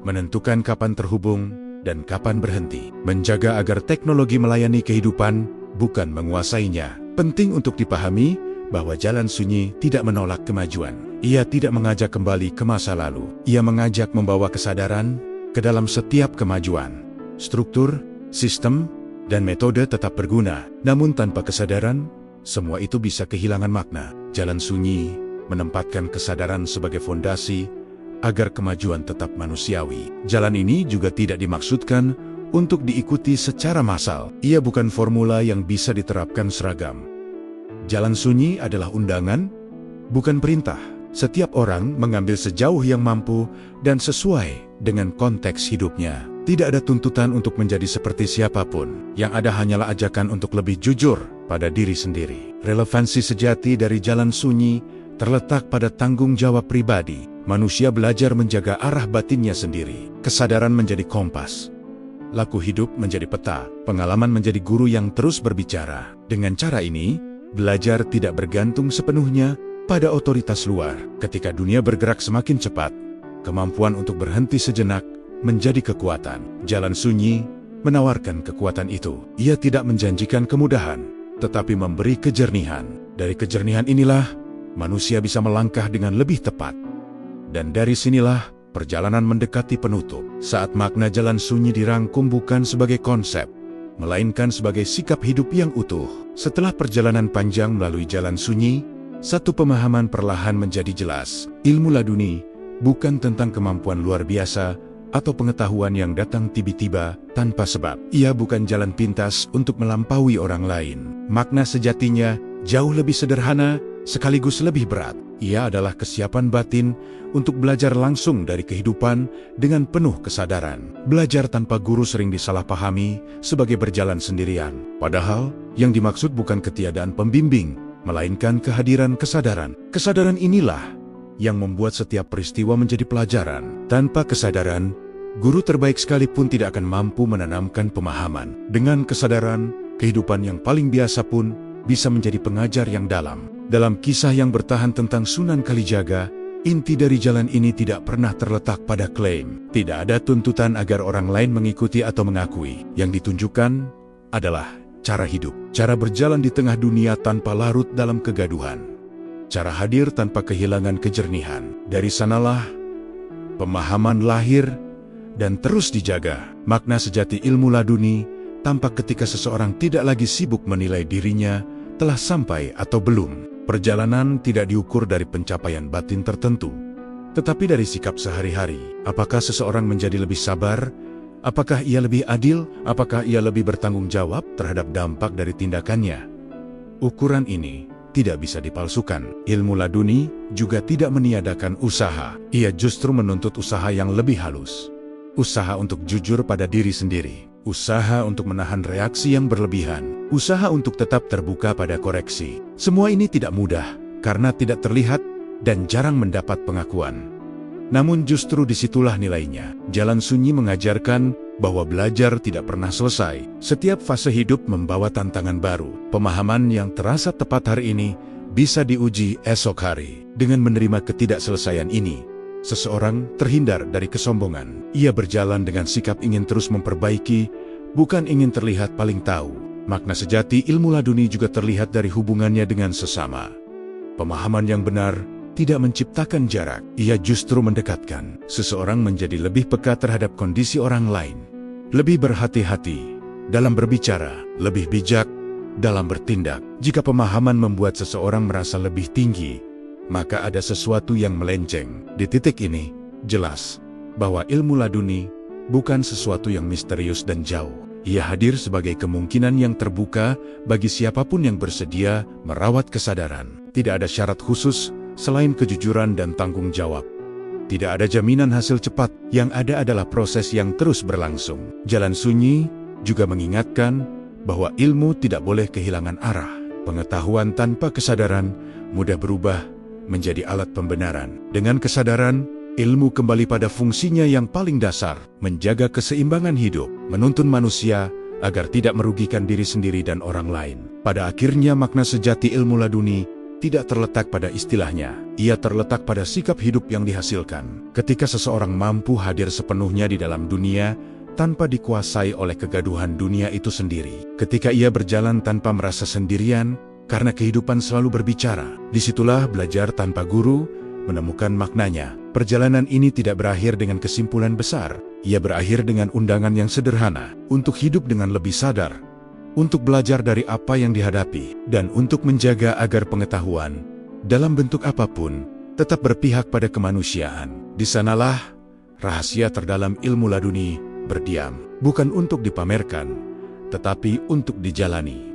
S1: menentukan kapan terhubung dan kapan berhenti, menjaga agar teknologi melayani kehidupan, bukan menguasainya. Penting untuk dipahami bahwa Jalan Sunyi tidak menolak kemajuan. Ia tidak mengajak kembali ke masa lalu. Ia mengajak membawa kesadaran ke dalam setiap kemajuan. Struktur, sistem, dan metode tetap berguna, namun tanpa kesadaran, semua itu bisa kehilangan makna. Jalan Sunyi menempatkan kesadaran sebagai fondasi agar kemajuan tetap manusiawi. Jalan ini juga tidak dimaksudkan untuk diikuti secara massal. Ia bukan formula yang bisa diterapkan seragam. Jalan Sunyi adalah undangan, bukan perintah. Setiap orang mengambil sejauh yang mampu dan sesuai dengan konteks hidupnya. Tidak ada tuntutan untuk menjadi seperti siapapun. Yang ada hanyalah ajakan untuk lebih jujur pada diri sendiri. Relevansi sejati dari jalan sunyi terletak pada tanggung jawab pribadi. Manusia belajar menjaga arah batinnya sendiri. Kesadaran menjadi kompas. Laku hidup menjadi peta. Pengalaman menjadi guru yang terus berbicara. Dengan cara ini, belajar tidak bergantung sepenuhnya pada otoritas luar. Ketika dunia bergerak semakin cepat, kemampuan untuk berhenti sejenak menjadi kekuatan. Jalan sunyi menawarkan kekuatan itu. Ia tidak menjanjikan kemudahan, tetapi memberi kejernihan. Dari kejernihan inilah, manusia bisa melangkah dengan lebih tepat. Dan dari sinilah, perjalanan mendekati penutup. Saat makna jalan sunyi dirangkum bukan sebagai konsep, melainkan sebagai sikap hidup yang utuh. Setelah perjalanan panjang melalui jalan sunyi, satu pemahaman perlahan menjadi jelas. Ilmu laduni bukan tentang kemampuan luar biasa atau pengetahuan yang datang tiba-tiba tanpa sebab. Ia bukan jalan pintas untuk melampaui orang lain. Makna sejatinya jauh lebih sederhana sekaligus lebih berat. Ia adalah kesiapan batin untuk belajar langsung dari kehidupan dengan penuh kesadaran. Belajar tanpa guru sering disalahpahami sebagai berjalan sendirian. Padahal yang dimaksud bukan ketiadaan pembimbing, melainkan kehadiran kesadaran. Kesadaran inilah yang membuat setiap peristiwa menjadi pelajaran. Tanpa kesadaran, guru terbaik sekalipun tidak akan mampu menanamkan pemahaman. Dengan kesadaran, kehidupan yang paling biasa pun bisa menjadi pengajar yang dalam. Dalam kisah yang bertahan tentang Sunan Kalijaga, inti dari jalan ini tidak pernah terletak pada klaim. Tidak ada tuntutan agar orang lain mengikuti atau mengakui. Yang ditunjukkan adalah cara hidup. Cara berjalan di tengah dunia tanpa larut dalam kegaduhan. Cara hadir tanpa kehilangan kejernihan. Dari sanalah pemahaman lahir dan terus dijaga. Makna sejati ilmu laduni tampak ketika seseorang tidak lagi sibuk menilai dirinya telah sampai atau belum. Perjalanan tidak diukur dari pencapaian batin tertentu, tetapi dari sikap sehari-hari. Apakah seseorang menjadi lebih sabar? Apakah ia lebih adil? Apakah ia lebih bertanggung jawab terhadap dampak dari tindakannya? Ukuran ini tidak bisa dipalsukan. Ilmu laduni juga tidak meniadakan usaha. Ia justru menuntut usaha yang lebih halus. Usaha untuk jujur pada diri sendiri. Usaha untuk menahan reaksi yang berlebihan. Usaha untuk tetap terbuka pada koreksi. Semua ini tidak mudah karena tidak terlihat dan jarang mendapat pengakuan. Namun justru disitulah nilainya. Jalan sunyi mengajarkan bahwa belajar tidak pernah selesai. Setiap fase hidup membawa tantangan baru. Pemahaman yang terasa tepat hari ini bisa diuji esok hari. Dengan menerima ketidakselesaian ini, seseorang terhindar dari kesombongan. Ia berjalan dengan sikap ingin terus memperbaiki, bukan ingin terlihat paling tahu. Makna sejati ilmu laduni juga terlihat dari hubungannya dengan sesama. Pemahaman yang benar tidak menciptakan jarak, ia justru mendekatkan. Seseorang menjadi lebih peka terhadap kondisi orang lain, lebih berhati-hati dalam berbicara, lebih bijak dalam bertindak. Jika pemahaman membuat seseorang merasa lebih tinggi, maka ada sesuatu yang melenceng. Di titik ini, jelas bahwa ilmu laduni bukan sesuatu yang misterius dan jauh. Ia hadir sebagai kemungkinan yang terbuka bagi siapapun yang bersedia merawat kesadaran. Tidak ada syarat khusus selain kejujuran dan tanggung jawab. Tidak ada jaminan hasil cepat, yang ada adalah proses yang terus berlangsung. Jalan sunyi juga mengingatkan bahwa ilmu tidak boleh kehilangan arah. Pengetahuan tanpa kesadaran mudah berubah menjadi alat pembenaran. Dengan kesadaran, ilmu kembali pada fungsinya yang paling dasar, menjaga keseimbangan hidup, menuntun manusia agar tidak merugikan diri sendiri dan orang lain. Pada akhirnya makna sejati ilmu laduni tidak terletak pada istilahnya, ia terletak pada sikap hidup yang dihasilkan. Ketika seseorang mampu hadir sepenuhnya di dalam dunia, tanpa dikuasai oleh kegaduhan dunia itu sendiri. Ketika ia berjalan tanpa merasa sendirian, karena kehidupan selalu berbicara, disitulah belajar tanpa guru menemukan maknanya. Perjalanan ini tidak berakhir dengan kesimpulan besar. Ia berakhir dengan undangan yang sederhana untuk hidup dengan lebih sadar, untuk belajar dari apa yang dihadapi, dan untuk menjaga agar pengetahuan, dalam bentuk apapun, tetap berpihak pada kemanusiaan. Di sanalah rahasia terdalam ilmu laduni berdiam, bukan untuk dipamerkan, tetapi untuk dijalani.